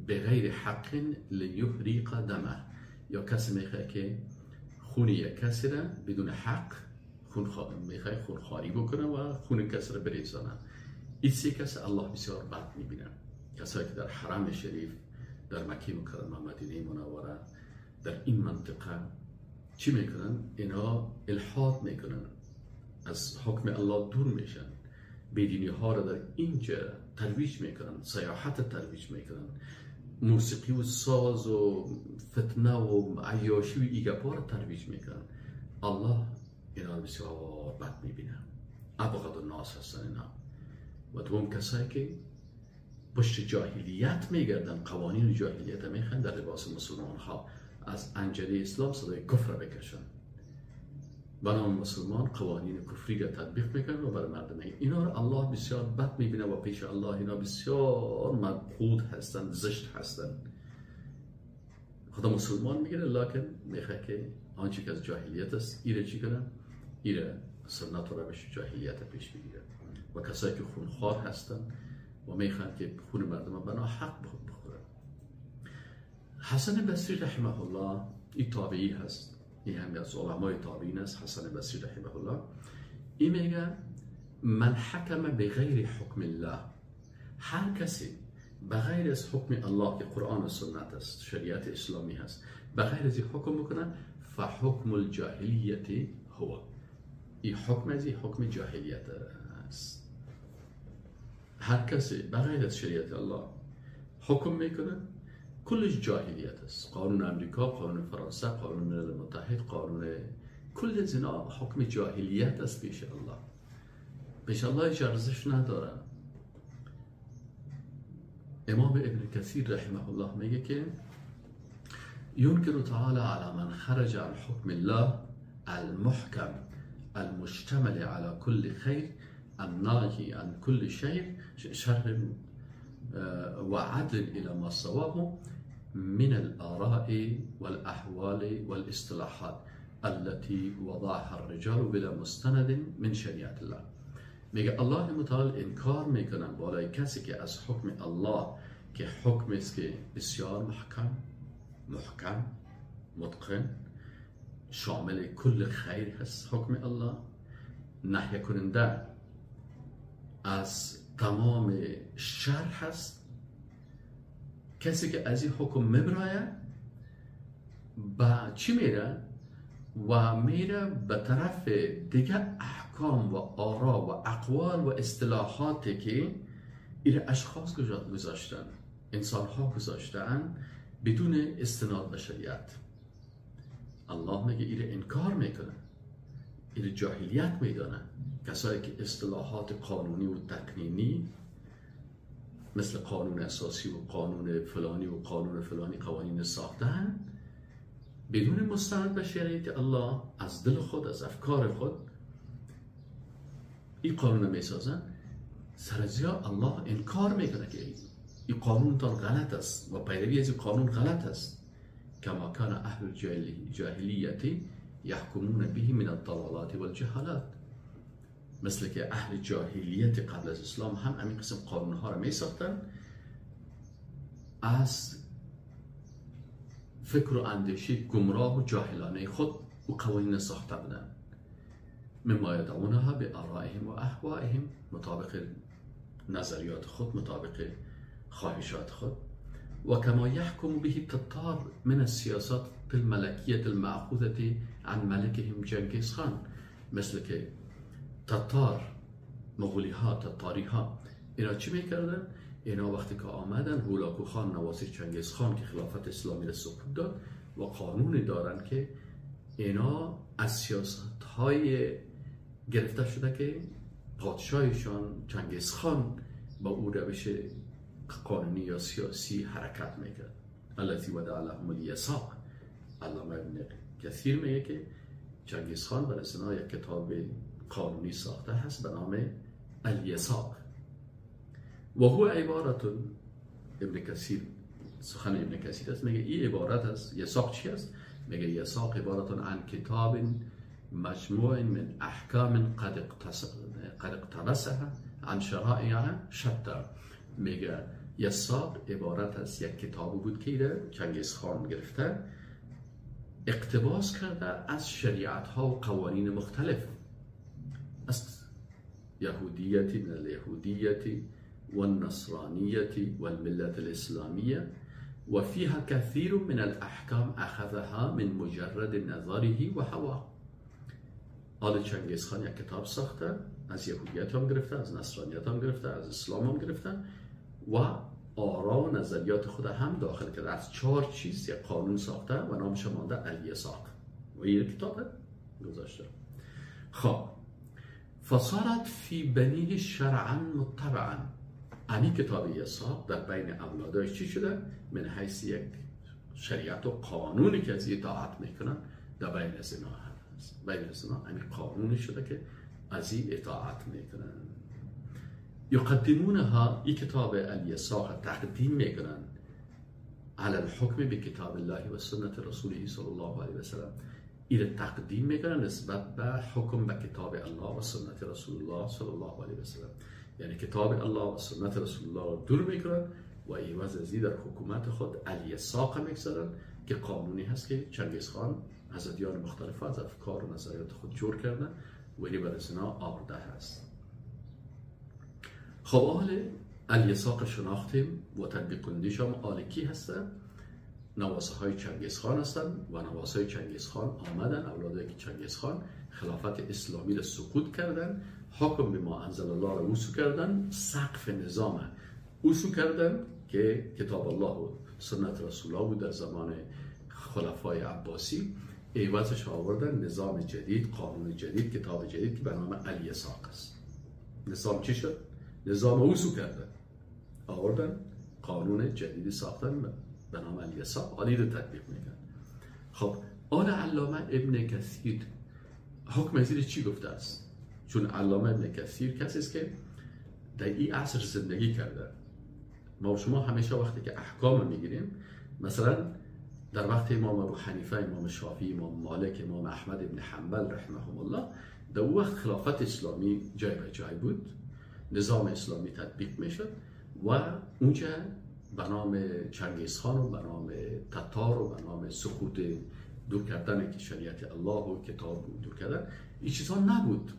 بغیر حق لیحریق دمه، یا کسی میخواه که خون یک کسی را بدون حق میخواه خونخواری بکنه و خون کسی را بریزانه. این سه کس الله بسیار بد میبینه. کسایی که در حرم شریف، در مکه مکرمه، مدینه منوره، در این منطقه چی میکنن؟ اینا الحاد میکنن، از حکم الله دور میشن، بیدینی ها را در اینجا ترویج میکنن، سیاحت ترویج میکنن، موسیقی و ساز و فتنه و عیاشی و ایگپا را ترویج میکنن. الله اینا بسیار بد میبینه. ابغض الناس هستن اینا. و دوم کسایی که پشت جاهلیت میگردن، قوانین جاهلیت میخوان، در لباس مسلمان ها از انجلی اسلام صدای کفر بکشن، بنام مسلمان قوانین کفری را تطبیق میکنن و بر مردم اینا را الله بسیار بد میبینه و پیش الله اینا بسیار مبغوض هستن، زشت هستن. خدا مسلمان میگیره، لکن میخواه که آنچه که از جاهلیت است ایره چی کنن؟ ایره سنت و روش جاهلیت پیش بگیره. و کسایی که خونخوار هستن و میخوان که خون مردم بنا حق بخورن. حسن بصری رحمه الله این تابعی هست، این هم از علمای تابعین است. حسن بصری رحمه الله این میگه من حکم بغیر حکم الله، هر کسی بغیر از حکم الله که قرآن و سنت است، شریعت اسلامی هست، بغیر از حکم میکنن فحکم الجاهلیت هو، این حکم از حکم جاهلیت است. هر کسی بغیر از شریعت الله حکم میکنه کلش جاهلیت است. قانون امریکا، قانون فرانسه، قانون ملل متحد، قانون کل از اینا حکم جاهلیت است پیش الله. پیش الله هیچ ارزش نداره. امام ابن کثیر رحمه الله میگه که ينكر تعالى على من خرج عن حكم الله المحكم المشتمل على كل خير الناهي عن كل شر وعدل إلى ما صوابه من الآراء والأحوال والاصطلاحات التي وضعها الرجال بلا مستند من شریعت الله. میگه الله متعال انکار میکنن بالای کسی که از حکم الله که حکم است که بسیار محکم متقن شامل کل خیر هست، حکم الله نهی کننده از تمام شر هست. کسی که از این حکم میبراید با چی میره؟ و میره به طرف دیگه احکام و آرا و اقوال و اصطلاحاتی که این اشخاص گذاشتن، انسان ها گذاشتن بدون استناد به شریعت. الله میگه این انکار میکنه، این جاهلیت میدانه. کسایی که اصطلاحات قانونی و تقنینی مثل قانون اساسی و قانون فلانی و قانون فلانی قوانین ساختن بدون مستند به شریعت الله، از دل خود، از افکار خود این قانون میسازن. سرزیا الله انکار میکنه که این قانون تان غلط است و پیروی از این قانون غلط است. کما کان اهل الجاهلیت یحکمون به من الضلالات والجهالات، مثل که اهل جاهلیت قبل از اسلام هم همین قسم قانون ها را میساختن، از فکر و اندیشه گمراه و جاهلانه خود و قوانین ساخته بودن. مما یدعونها به آرائهم و اهوائهم، مطابق نظریات خود، مطابق خواهشات خود. و کما یحکم به تتار من السیاسات الملکیت المأخوذة عن ملکهم جنگیز خان، مثل که تتار، مغولی ها، تتاری ها اینا چی میکردن؟ اینا وقتی که آمدن هولاکو خان نواسی چنگیز خان که خلافت اسلامی را سقوط داد و قانونی دارن که اینا از سیاست های گرفته شده که پادشاهشان چنگیز خان با او روش قانونی یا سیاسی حرکت میکرد. الذی وضع لهم الیساق. علامه ابن کثیر میگه که چنگیز خان بر اساس یک کتاب قانونی ساخته هست به نام الیساق و هو عبارت، ابن کثیر سخن ابن کثیر است، میگه این عبارت است. یساق چی است؟ میگه یساق عبارت عن کتاب مجموع من احکام قد اقتبسها عن شرائع شتى. میگه یساق عبارت است یک کتاب بود که چنگیز خان گرفته اقتباس کرده از شریعت ها و قوانین مختلف، از یهودیت من الیهودیت والنصرانية والملة الإسلامية وفيها كثير من الأحكام أخذها من مجرد نظره وهواه. آل چنگیز خان یک کتاب ساخته، از یهودیت هم گرفته، از نصرانیت هم گرفته، از اسلام هم گرفته و آرا و نظریات خود هم داخل کرده. از 4 چیز یک قانون ساخته و نامش مانده الیساق و این کتاب گذاشته. خب فصارت فی بنیه شرعا متبعا. این کتاب یساق در بین اولادش چی شده؟ من حیث یک شریعت و قانونی که از اطاعت میکنن در بین از اینا هست. بین از اینا همین قانونی شده که از این اطاعت میکنن. یقدمونها، این کتاب الیساق تقدیم میکنن على الحكم بكتاب الله و سنت رسوله صلی الله علیه و سلم این تقدیم میکنن نسبت به حکم به کتاب الله و سنت رسول الله صلی الله علیه و سلم. یعنی کتاب الله و سنت رسول الله رو دور میکنن و ایواز ازی در حکومت خود الیساق میگذارن که قانونی هست که چنگیزخان از ادیان مختلف از افکار و نظریات خود جور کردن ولی بر از اینا آورده هست. خب آل الیساق شناختیم و تطبیق کنندیش هم آل کی هستن؟ نواسه های چنگیزخان هستن و نواسه های چنگیزخان آمدن، اولادی که چنگیزخان خلافت اسلامی را سقوط کردن، حکم به ما انزل الله را وسو کردن، سقف نظام وسو کردن که کتاب الله و سنت رسول الله بود در زمان خلفای عباسی. ایوازش آوردن نظام جدید، قانون جدید، کتاب جدید که به نام الیساق است. نظام چی شد؟ نظام وسو کردن، آوردن قانون جدیدی ساختن به نام الیساق، آلی رو تطبیق میکرد. خب آن علامه ابن کثیر حکم زیر چی گفته است؟ چون علامه ابن کثیر کسی است که در این عصر زندگی کرده. ما و شما همیشه وقتی که احکام میگیریم، مثلا در وقت امام ابو حنیفه، امام شافعی، امام مالک، امام احمد ابن حنبل رحمهم الله، در اون وقت خلافت اسلامی جای به جای بود، نظام اسلامی تطبیق میشد و اونجا به نام چنگیزخان و به نام تتار و به نام سقوط دور کردن که شریعت الله و کتاب دور کردن، این چیزها نبود.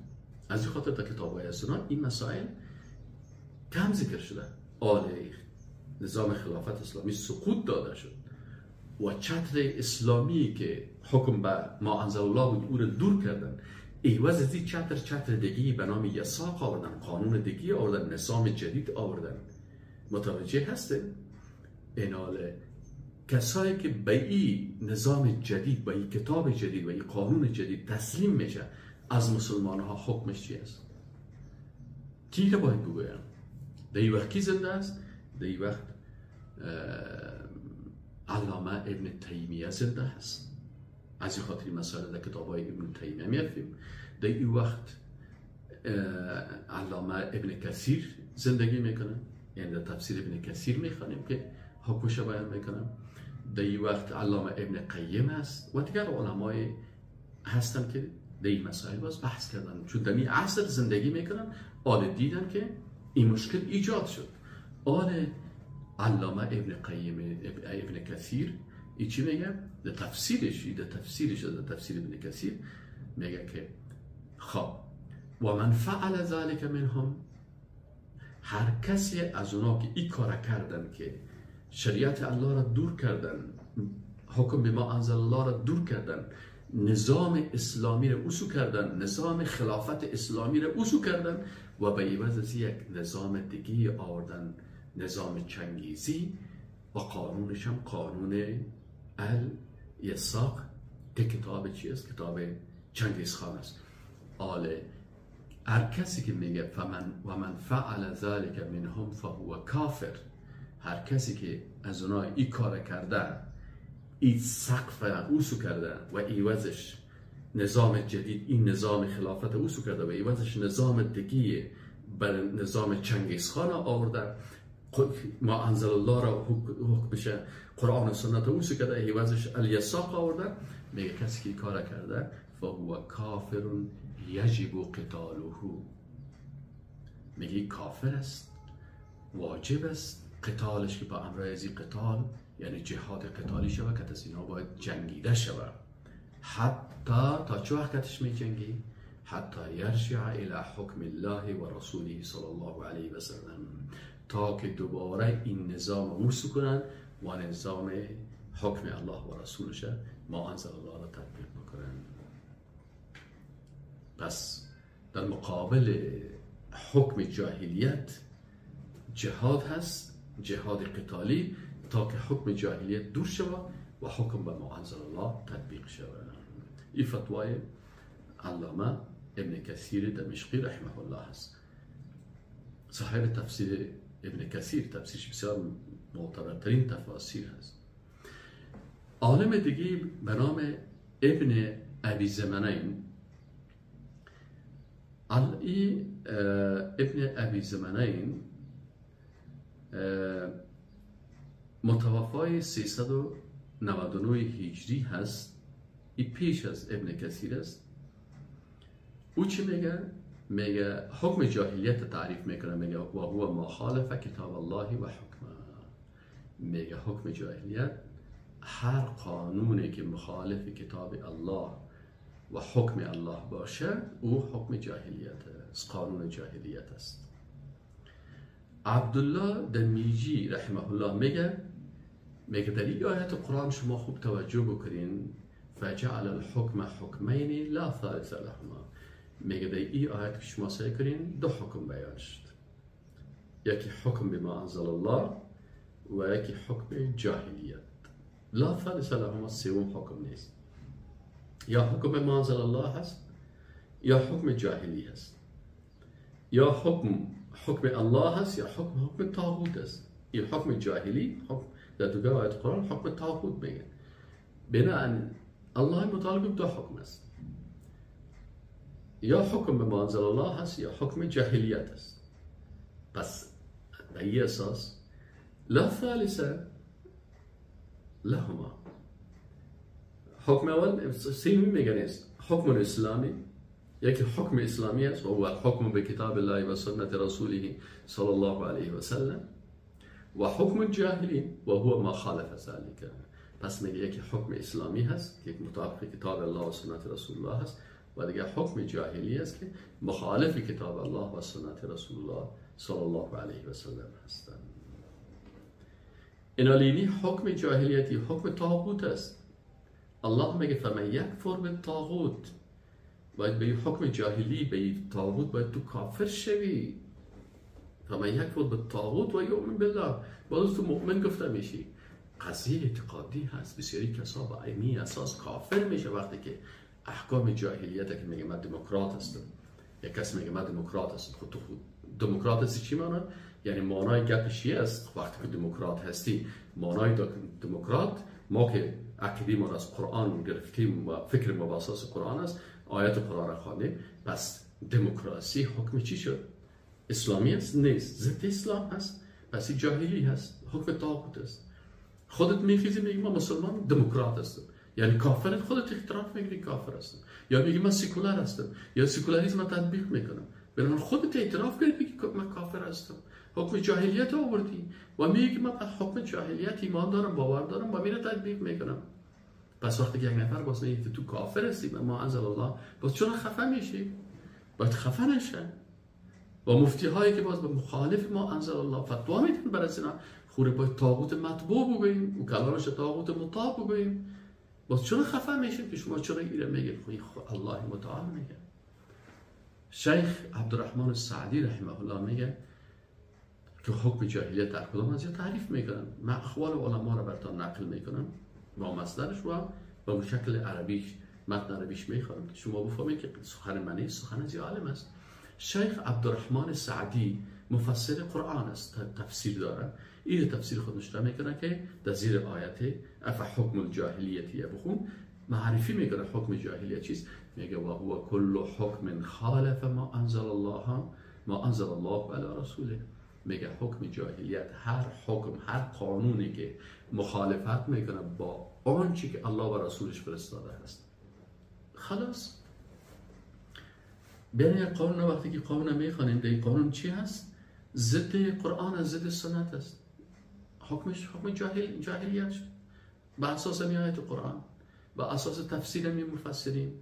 از این خاطر در کتاب‌های سنت این مسائل کم ذکر شده. نظام خلافت اسلامی سقوط داده شد و چتر اسلامی که حکم به ما انزل الله بود او را دور کردن، ایواز از این چتر دیگی به نام یساق آوردن، قانون دیگی آوردن، نظام جدید آوردن. متوجه هسته؟ اینال کسایی که به این نظام جدید، به این کتاب جدید و این قانون جدید تسلیم میشه، از مسلمان ها حکمش چی است؟ کی را باید بگویم؟ در این وقت کی زنده است؟ در این وقت علامه ابن تیمیه زنده است. از این خاطر این مسئله در کتاب های ابن تیمیه میرفیم. در این وقت علامه ابن کثیر زندگی میکنه، یعنی در تفسیر ابن کثیر میخوانیم که حکمش بیان میکنم. در این وقت علامه ابن قیم است و دیگر علمای هستن که در این مسائل باز بحث کردن، چون در این عصر زندگی میکنن. آل دیدن که این مشکل ایجاد شد. آل علامه ابن قیم ابن کثیر ای چی میگه؟ در تفسیرش در تفسیر ابن کثیر میگه که خب و من فعل ذلك منهم، هر کسی از اونا که این کار کردن که شریعت الله را دور کردن، حکم به ما انزل الله را دور کردن، نظام اسلامی را اسو کردن، نظام خلافت اسلامی را اسو کردن و به عوض از یک نظام دیگه آوردن، نظام چنگیزی و قانونش هم قانون الیساق که کتاب چی است؟ کتاب چنگیزخان است. هر کسی که میگه و من فعل ذلك منهم فهو کافر، هر کسی که از اونها این کار کرده، این سقف اوسو کرده و ایوازش نظام جدید، این نظام خلافت اوسو کرده و ایوازش نظام دیگه بر نظام چنگیزخان آورده، ما انزل الله را حکم بشه، قرآن و سنت اوسو کرده، ایوازش الیساق آورده، میگه کسی که این کار کرده فهو کافر یجب قتاله، میگه کافر است، واجب است قتالش، که با امرای ازی قتال یعنی جهاد قتالی شود که از اینا باید جنگیده شود. حتی تا چه وقتش می جنگی؟ حتی یرجع الى حکم الله و رسوله صلی الله علیه و سلم، تا که دوباره این نظام وسو کنند و نظام حکم الله و رسولش ما انزل الله را تطبیق بکنند. پس در مقابل حکم جاهلیت جهاد هست، جهاد قتالی، تا که حکم جاهلیت دور شود و حکم به ما انزل الله تطبیق شود. این فتوای علامه ابن کثیر دمشقی رحمه الله هست. صاحب تفسیر ابن کثیر تفسیرش بسیار معتبرترین تفاسیر هست. عالم دیگه به نام ابن ابی زمنین، ابن ابی زمنین متوفای 399 هجری هست، این پیش از ابن کثیر است. او چی میگه؟ میگه حکم جاهلیت تعریف میکنه، میگه و هو ما خالف کتاب الله و حکمه. میگه حکم جاهلیت هر قانونی که مخالف کتاب الله و حکم الله باشه او حکم جاهلیت است، قانون جاهلیت است. عبدالله دمیجی رحمه الله میگه در این آیت قرآن شما خوب توجه بکنین، فجعل الحکم حکمین لا ثالث لهما. میگه در این آیت که شما سعی کنین دو حکم بیان شد، یکی حکم بما انزل الله و یکی حکم جاهلیت. لا ثالث لهما سوم حکم نیست، یا حکم بما انزل الله هست یا حکم جاهلی هست، یا حکم الله هست یا حکم طاغوت است. این حکم جاهلی در دو آیت قرآن حکم طاغوت میگه. بنابراین الله مطالب دو حکم است، یا حکم به انزل الله هست یا حکم جاهلیت است. پس به این اساس لا ثالث لهما. حکم اول سیمی میگه نیست، حکم اسلامی، یکی حکم اسلامی است و هو الحکم به کتاب الله و سنت رسوله صلی الله علیه و سلم، و حکم جاهلی و هو ما خالف ذلك. پس میگه یکی حکم اسلامی هست که مطابق کتاب الله و سنت رسول الله هست، و دیگه حکم جاهلی است که مخالف کتاب الله و سنت رسول الله صلی الله علیه و سلم هستند. اینالینی حکم جاهلیتی حکم طاغوت است. الله میگه فمن یکفر بالطاغوت، باید به حکم جاهلی به طاغوت باید تو کافر شوی. فمن یکفر بالطاغوت و یؤمن بالله، باید تو مؤمن گفته میشی. قضیه اعتقادی هست. بسیاری کسا با عینی اساس کافر میشه وقتی که احکام جاهلیت که میگه من دموکرات هستم. یک کس میگه من دموکرات هستم. خود تو دموکرات هستی چی معنی؟ یعنی معنای گپش چی است؟ وقتی که دموکرات هستی، معنای دموکرات ما که عقیده ما از قرآن گرفتیم و فکر ما بر اساس قرآن است، آیات قرآن را خوانیم، پس دموکراسی حکم چی شد؟ اسلامی است؟ نیست، ضد اسلام است. پس این جاهلی هست، حکم طاغوت است. خودت میخیزی میگی من مسلمان دموکرات هستم، یعنی کافرت خودت اعتراف میگیری کافر هستم، یا میگی من سکولار هستم یا سکولاریسم تطبیق میکنم، بنابراین خودت اعتراف کنی بگی من کافر هستم، حکم جاهلیت آوردی و میگی من حکم جاهلیت ایمان دارم، باور دارم و میره تطبیق میکنم. پس وقتی یک نفر باز میگه تو کافر هستی و ما انزل الله، باز چون خفه میشی؟ باید خفه نشه. و مفتی هایی که باز به مخالف ما انزل الله فتوا میدن برای اینا، خوره باید طاغوت مطبوع بگوییم و کلامش طاغوت مطابق بگوییم، باز چون خفه میشیم که شما چرا ایره میگید؟ الله متعال میگه. شیخ عبدالرحمن السعدی رحمه الله میگه که حکم جاهلیت در کدام از تعریف میکنن. من اقوال علما را براتون نقل میکنم با مصدرش و با شکل عربیش، متن عربیش میخوام که شما بفهمید که سخن منی سخن از عالم است. شیخ عبدالرحمن سعدی مفسر قرآن است، تفسیر داره. این تفسیر خود نشته میکنه که در زیر آیت اف حکم الجاهلیتی بخون معرفی میکنه حکم جاهلیت چیست. میگه و هو کل حکم خالف ما انزل الله علی رسوله. میگه حکم جاهلیت هر حکم، هر قانونی که مخالفت میکنه با آنچه که الله و رسولش فرستاده است. خلاص بین یک قانون وقتی که قانون میخوانیم، این قانون چی هست؟ ضد قرآن است، ضد سنت است. حکمش حکم جاهلیت شد با اساس آیات قرآن، با اساس تفسیر مفسرین.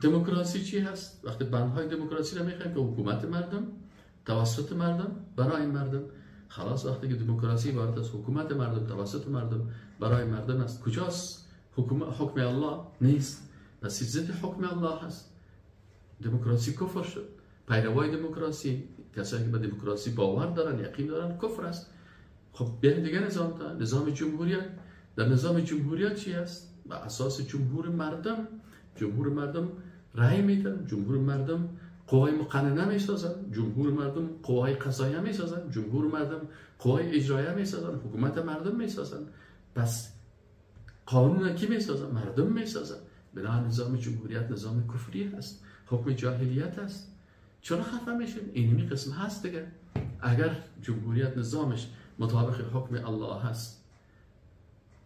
دموکراسی چی هست؟ وقتی بندهای دموکراسی را میخوایم که حکومت مردم، توسط مردم، برای مردم. خلاص وقتی که دموکراسی وارد است، حکومت مردم، توسط مردم، برای مردم است، کجاست حکم الله؟ نیست. پس ضد حکم الله هست. دموکراسی کفر شد. پیروای دموکراسی، کسایی که به دموکراسی باور دارن، یقین دارن، کفر است. خب بیاین دیگه نظام تا نظام جمهوریت. در نظام جمهوریت چی است؟ بر اساس جمهور مردم رأی میدن، جمهور مردم قوای مقننه میسازن، جمهور مردم قوای قضاییه میسازن، جمهور مردم قوای اجراییه میسازن، حکومت مردم میسازن. پس قانون کی میسازن؟ مردم میسازن. بنا نظام جمهوریت نظام کفری هست، حکم جاهلیت است. چرا خفه میشیم؟ اینمی قسم هست دیگه. اگر جمهوریت نظامش مطابق حکم الله هست.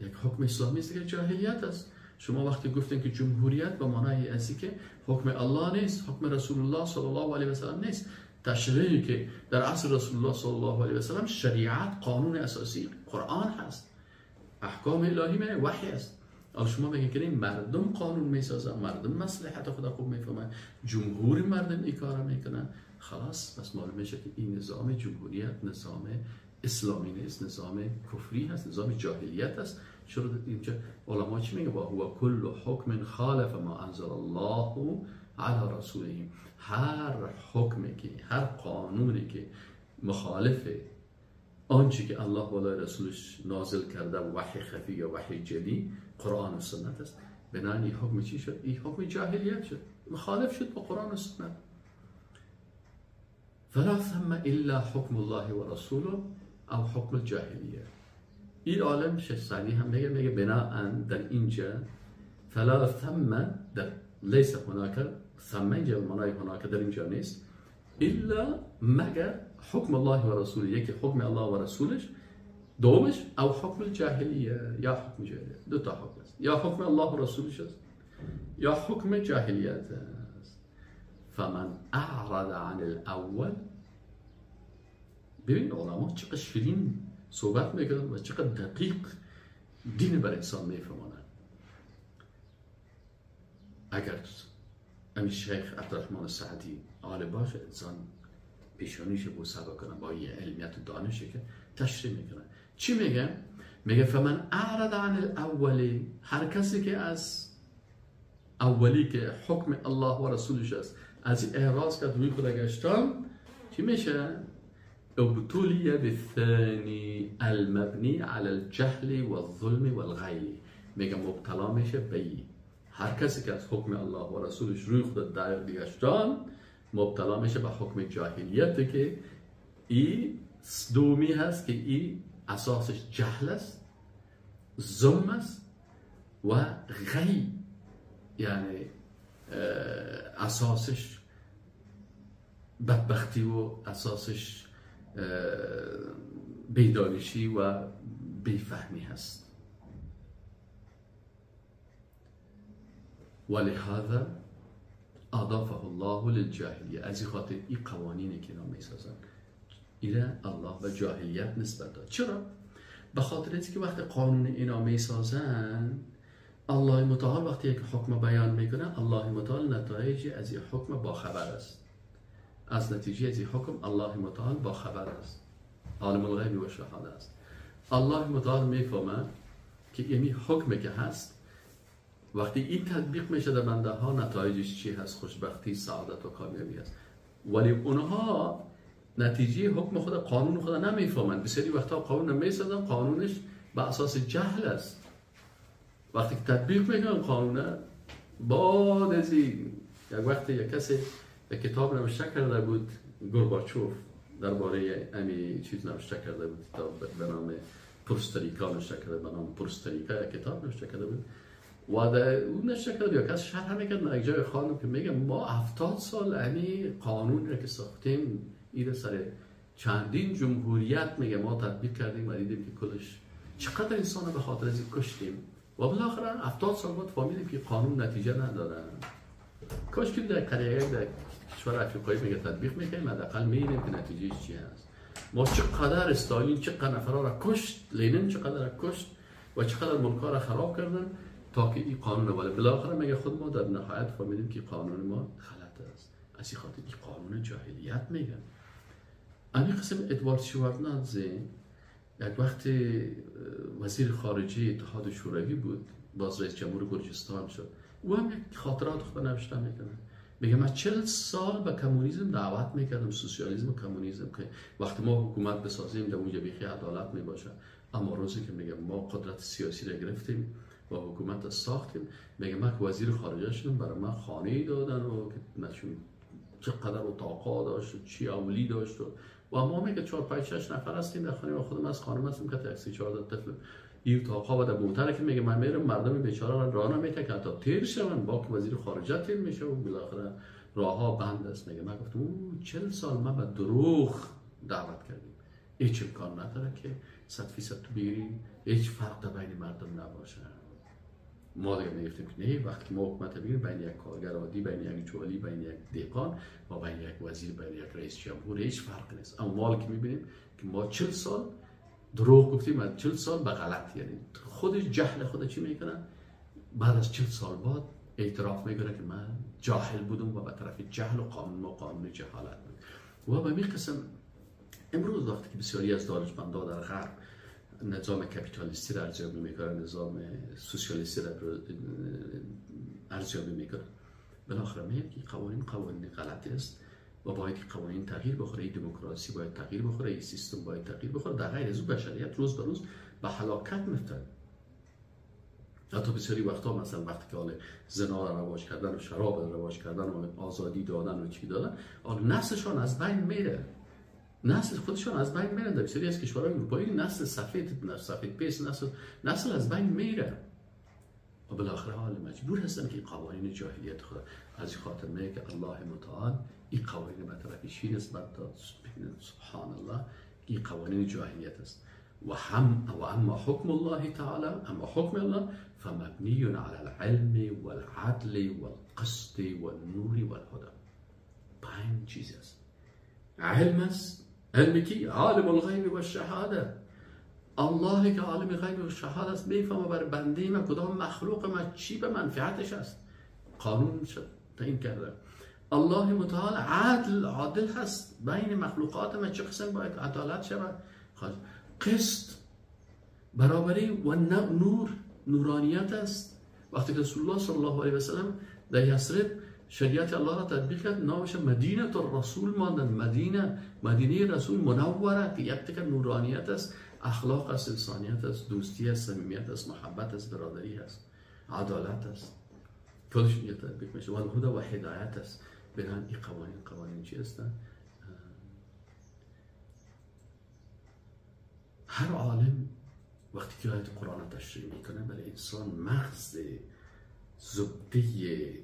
یک حکم اسلامی است که جاهلیت است. شما وقتی گفتین که جمهوریت به معنای ازی که حکم الله نیست، حکم رسول الله صلی الله علیه و سلم نیست. تشریعی که در عصر رسول الله صلی الله علیه و سلم شریعت، قانون اساسی قرآن هست، احکام الهی می وحی است. اما شما میگین که مردم قانون میسازن، مردم مصلحت خدا خوب میفهمن، جمهور مردم این کارا میکنن، خلاص بس معلوم میشه که این نظام جمهوریت نظام اسلامی نیست، نظام کفری هست، نظام جاهلیت است. چرا اینجا علما چی میگه؟ و کل حکم خالف ما انزل الله علی رسوله. هر حکمی که، هر قانونی که مخالف آنچه که الله و رسولش نازل کرده، وحی خفی یا وحی جلی، قرآن و سنت است، بنابراین این حکم چی شد؟ این حکم جاهلیت شد، مخالف شد با قرآن و سنت. فلا ثم الا حکم الله و رسوله او حکم الجاهلیه. این عالم شهستانی هم میگه بناء در اینجا فلا ثم، در لیس هناك، ثم اینجا معنای هناك در اینجا نیست، الا مگر حکم الله و رسوله، یکی حکم الله و رسولش، دومش او حکم الجاهلیه، یا حکم جاهلیه. دو تا حکم است، یا حکم الله و رسولش است یا حکم جاهلیت است. فمن اعرض عن الاول، ببین علما چقدر شیرین صحبت میکنن و چقدر دقیق دین بر انسان میفهمانند. اگر امی شیخ عبدالرحمن سعدی آل باشه، انسان پیشانیش بوسه بکنه با یه علمیت و دانشی که تشریح میکنه. چی میگه؟ میگه فمن اعرض عن الاولی، هر کسی که از اولی که حکم الله و رسولش است از اعراض کرد، روی خود گشتن، چی میشه؟ ابتلی بالثانی المبنی علی الجهل والظلم والغی. میگه مبتلا میشه به هر کسی که از حکم الله و رسولش روی خود گشتن، مبتلا میشه به حکم جاهلیت که این دومی هست، که این اساسش جهل است، ظلم است و غی، یعنی اساسش بدبختی و اساسش بیدانشی و بیفهمی هست. ولهذا اضافه الله للجاهلیه. از این خاطر این قوانینی که نام میسازن ایره الله و جاهلیت نسبت داد. چرا؟ به خاطر اینکه وقتی قانون اینا میسازن، الله متعال وقتی یک حکم بیان میکنه، الله متعال نتایج از این حکم با خبر است. از نتیجه از این حکم الله متعال با خبر است، عالم الغیب و شهاده است. الله متعال میفهمه که این حکمی که هست وقتی این تطبیق میشه در بنده ها، نتایجش چی هست؟ خوشبختی، سعادت و کامیابی هست. ولی اونها نتیجه حکم خود، قانون خود نمیفهمند. بسیاری وقتا قانون نمیسازن، قانونش به اساس جهل است. وقتی که تطبیق میکنن قانون، بعد از این یک وقتی یک کسی یک کتاب نوشته کرده بود، گورباچوف، درباره امی چیز نوشته کرده بود، کتاب به نام پرستریکا نوشته کرده، به نام پرستریکا یک کتاب نوشته کرده بود و اون نوشته کرده یا کسی شرح میکرد یک جای خانم که میگه ما 70 سال امی قانون را که ساختیم، این سر چندین جمهوریت میگه ما تطبیق کردیم و دیدیم که کلش چقدر انسان رو به خاطر از این کشتیم و بالاخره 70 سال بعد فهمیدیم که قانون نتیجه نداره. کاش که در کشور افریقایی میگه تطبیق میکنیم، حداقل میبینیم که نتیجهش چی هست. ما چقدر استالین چقدر نفرها را کشت، لنین چقدر را کشت و چقدر ملک‌ها را خراب کردن تا که این قانون، ولی بالاخره میگه خود ما در نهایت فهمیدیم که قانون ما غلط است. از این خاطر این قانون جاهلیت میگن. همین قسم ادوارد شوارنادزه یک وقت وزیر خارجه اتحاد شوروی بود، باز رئیس جمهور گرجستان شد. او هم یک خاطرات خود نوشته میکنه. میگه من 40 سال به کمونیسم دعوت میکردم، سوسیالیسم و کمونیسم، که وقتی ما حکومت بسازیم در اونجا بیخی عدالت میباشه. اما روزی که میگه ما قدرت سیاسی را گرفتیم و حکومت را ساختیم، میگه من که وزیر خارجه شدم، برای من خانه دادن و که نشون چقدر اتاقا داشت و چی اولی داشت و ما میگه 4 5 6 نفر هستیم در خانه و خودم از خانم هستم که تاکسی 14 طفل این اتاقا و در بوتره که میگه من میرم مردم بیچاره را نمیته که حتی تیر شون، با که وزیر خارجه تیر میشه و بالاخره راهها بند است. میگه من گفتم 40 سال ما به دروغ دعوت کردیم، هیچ امکان نداره که 100% تو بگیری، هیچ فرق بین مردم نباشه. ما دیگه میگفتیم که نه، وقتی ما حکومت بگیریم بین یک کارگر عادی، بین یک جوالی، بین یک دهقان و بین یک وزیر، بین یک رئیس جمهور هیچ فرق نیست. اما ما که میبینیم که ما 40 سال دروغ گفتیم، از 40 سال به غلط، یعنی خودش جهل خود چی میکنه، بعد از 40 سال بعد اعتراف میکنه که من جاهل بودم و به طرف جهل و قانون جهالت بود. و به این قسم امروز وقتی که بسیاری از دانشمندان در غرب نظام کپیتالیستی را ارزیابی میکنن، نظام سوسیالیستی را ارزیابی میکنن، بالاخره میگن که قوانین غلطی است و باید قوانین تغییر بخوره، دموکراسی باید تغییر بخوره، سیستم باید تغییر بخوره. در غیر از اون بشریت روز به روز به هلاکت میفتد. حتی بسیاری وقتا مثلا وقتی که حال زنا را رواج کردن و شراب را رواج کردن و آزادی دادن و چی دادن، نسلشان از بین میره، نسل خودشان از بین میره. در بسیاری از کشورهای اروپایی نسل سفید پیس نسل از بین میره و بالاخره حال مجبور هستن که قوانین جاهلیت خود از خاطر میگه که الله متعال این قوانین به طرف چی نسبت داد. سبحان الله، این قوانین جاهلیت است. و اما حکم الله تعالی، اما حکم الله فمبنی علی العلم والعدل والقسط والنور والهدى. 5 چیز است. علم است، علم کی؟ عالم الغیب و شهاده. الله که عالم غیب و شهاده است میفهمه بر بنده ما کدام مخلوق ما چی به منفعتش است، قانون تعیین کرده. الله متعال عادل هست، بین مخلوقات ما چه قسم باید عدالت شود. قسط، برابری و نورانیت است. وقتی که رسول الله صلی الله علیه و سلم در یثرب شریعت الله را تطبیق کرد، نامش مدینه الرسول ماندن. مدینه رسول منوره که یک تکه نورانیت است، اخلاق است، انسانیت است، دوستی است، صمیمیت است، محبت است، برادری است، عدالت است، کلش میگه تطبیق میشه. و الهدى و هدایت است. بنابراین این قوانین چی هستن؟ هر عالم وقتی که آیت قرآن تشریح میکنه برای انسان مغز زبده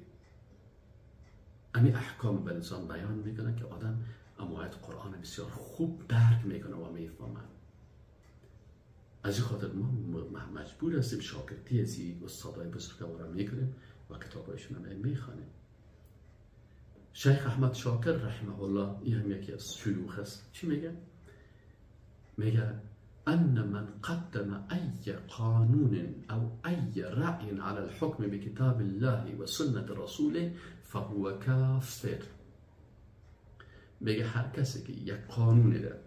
امی احکام به انسان بیان میکنه که آدم اما آیت قرآن بسیار خوب درک میکنه و میفهمه. از این خاطر ما مجبور هستیم شاگردی از این استادای بزرگوار میکنیم و کتابایشون هم میخوانیم. شیخ احمد شاکر رحمه الله، این هم یکی از شیوخ است، چی میگه؟ میگه ان من قدم ای قانون او ای رأی على الحكم بكتاب الله و سنت رسوله فهو کافر. میگه هر کسی که یک قانونی داره،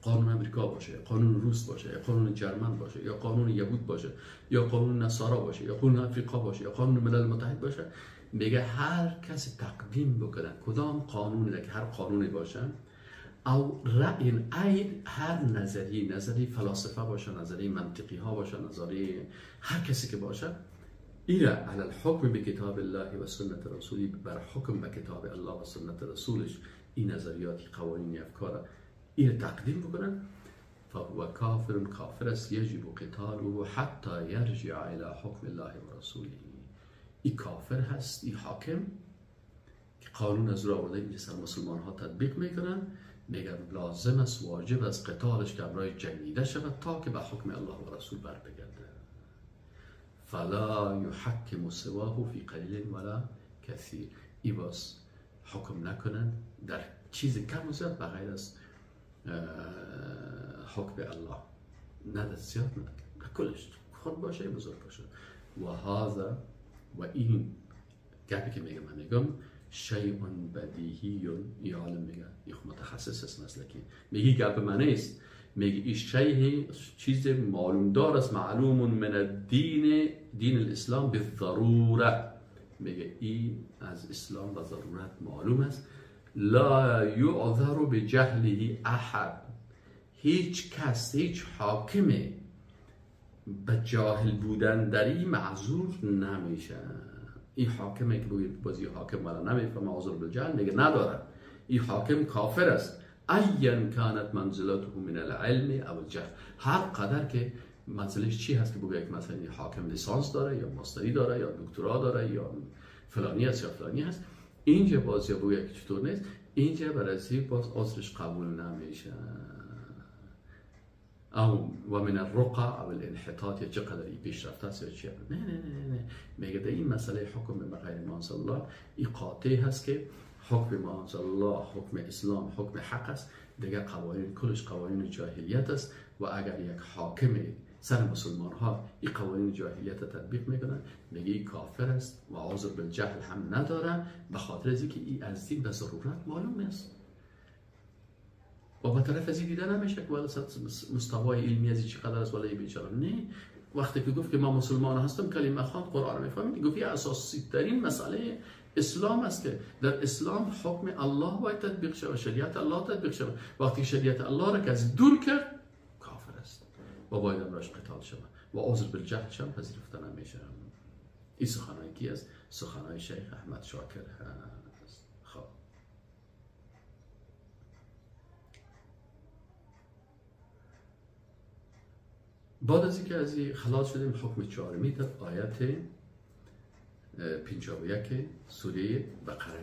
قانون امریکا باشه، یا قانون روس باشه، یا قانون جرمن باشه، یا قانون یهود باشه، یا قانون نصارا باشه، یا قانون افریقا باشه، یا قانون ملل متحد باشه، میگه هر کسی تقدیم بکنه کدام قانونی که هر قانونی باشه او رأی هر نظری فلاسفه باشه، نظری منطقی ها باشه، نظری هر کسی که باشه، ایره علی الحکم به کتاب الله و سنت رسولی، بر حکم به کتاب الله و سنت رسولش این نظریات، قوانین، افکار ایره تقدیم بکنن، فهو کافر است، یجب قتاله حتی یرجع الى حکم الله و رسوله. این کافر هست، این حاکم که قانون از رو آورده اینجا سر مسلمان ها تطبیق میکنن، میگن لازم است، واجب است قتالش که برای جنگیده شود تا که به حکم الله و رسول بر بگرده. فلا یحکم سواه فی قلیل ولا کثیر. این باز حکم نکنن در چیز کم و زیاد بغیر از حکم الله، نه در زیاد نه کلش، خود باشه بزرگ باشه. و هذا و این گپی که میگم، من میگم شیء بدیهی، یا عالم میگه این متخصص است مسلکی، میگه گپ من نیست، میگه این شیء چیز معلوم دار است، معلوم من الدین، دین الاسلام بالضروره، میگه این از اسلام و ضرورت معلوم است. لا یعذر بجهله احد، هیچ کس، هیچ حاکمی به جاهل بودن در این معذور نمیشه. این حاکمی که بازی حاکم ولی نمیفهمه معذور بالجهل، میگه نداره، این حاکم کافر است. ايا كانت منزلته من العلم او الجهل، هر قدر که منزلش چی هست که بگه که مثلا حاکم لیسانس داره یا ماستری داره یا دکترا داره یا فلانی است یا فلانی هست، اینجا بازی بگه که چطور نیست، اینجا برای باز عذرش قبول نمیشه. او و من الرقع او الانحطاط یا چقدر این پیشرفته است یا چیه. نه میگه در این مسئله حکم به غیر ما انزل الله این قاطع هست که حکم ما انزل الله، حکم اسلام، حکم حق است. دیگه قوانین کلش قوانین جاهلیت است و اگر یک حاکم سر مسلمان ها این قوانین جاهلیت تطبیق میکنن میگه این کافر است و عذر بالجهل هم نداره، به خاطر از اینکه این از دین به ضرورت معلوم است و با طرف از این دیده نمیشه که ولی مستوای علمی از چقدر است ولی بیچاره. نه، وقتی که گفت که ما مسلمان هستم کلمه خواند قرآن میفهمید، گفت یه اساسی ترین مسئله اسلام است که در اسلام حکم الله باید تطبیق شود، شریعت الله تطبیق شود. وقتی شریعت الله را که از دور کرد کافر است و باید امراش قتال شود و عذر بالجهل هم پذیرفته نمیشه. این سخنهای کی است؟ سخنهای شیخ احمد شاکر هست. خب بعد از اینکه از این خلاص شدیم، حکم چهارمی در آیت 51 سوره بقره